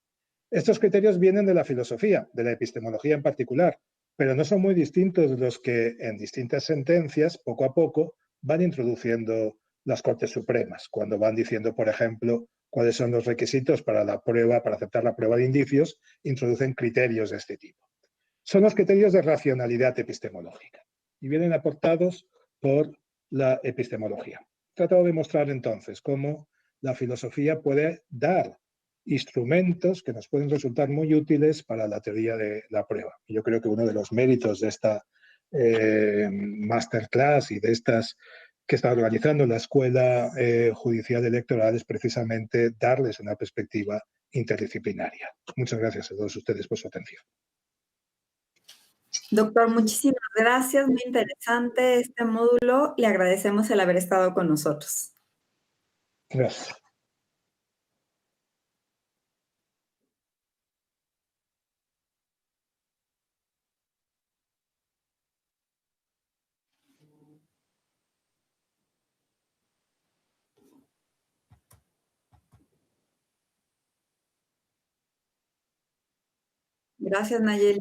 Estos criterios vienen de la filosofía, de la epistemología en particular, pero no son muy distintos de los que en distintas sentencias, poco a poco, van introduciendo las Cortes Supremas, cuando van diciendo, por ejemplo, cuáles son los requisitos para la prueba, para aceptar la prueba de indicios, introducen criterios de este tipo. Son los criterios de racionalidad epistemológica y vienen aportados por la epistemología. He tratado de mostrar entonces cómo la filosofía puede dar instrumentos que nos pueden resultar muy útiles para la teoría de la prueba. Y yo creo que uno de los méritos de esta masterclass y de estas que está organizando la Escuela Judicial Electoral es precisamente darles una perspectiva interdisciplinaria. Muchas gracias a todos ustedes por su atención. Doctor, muchísimas gracias, muy interesante este módulo. Le agradecemos el haber estado con nosotros. Gracias. Gracias, Nayeli.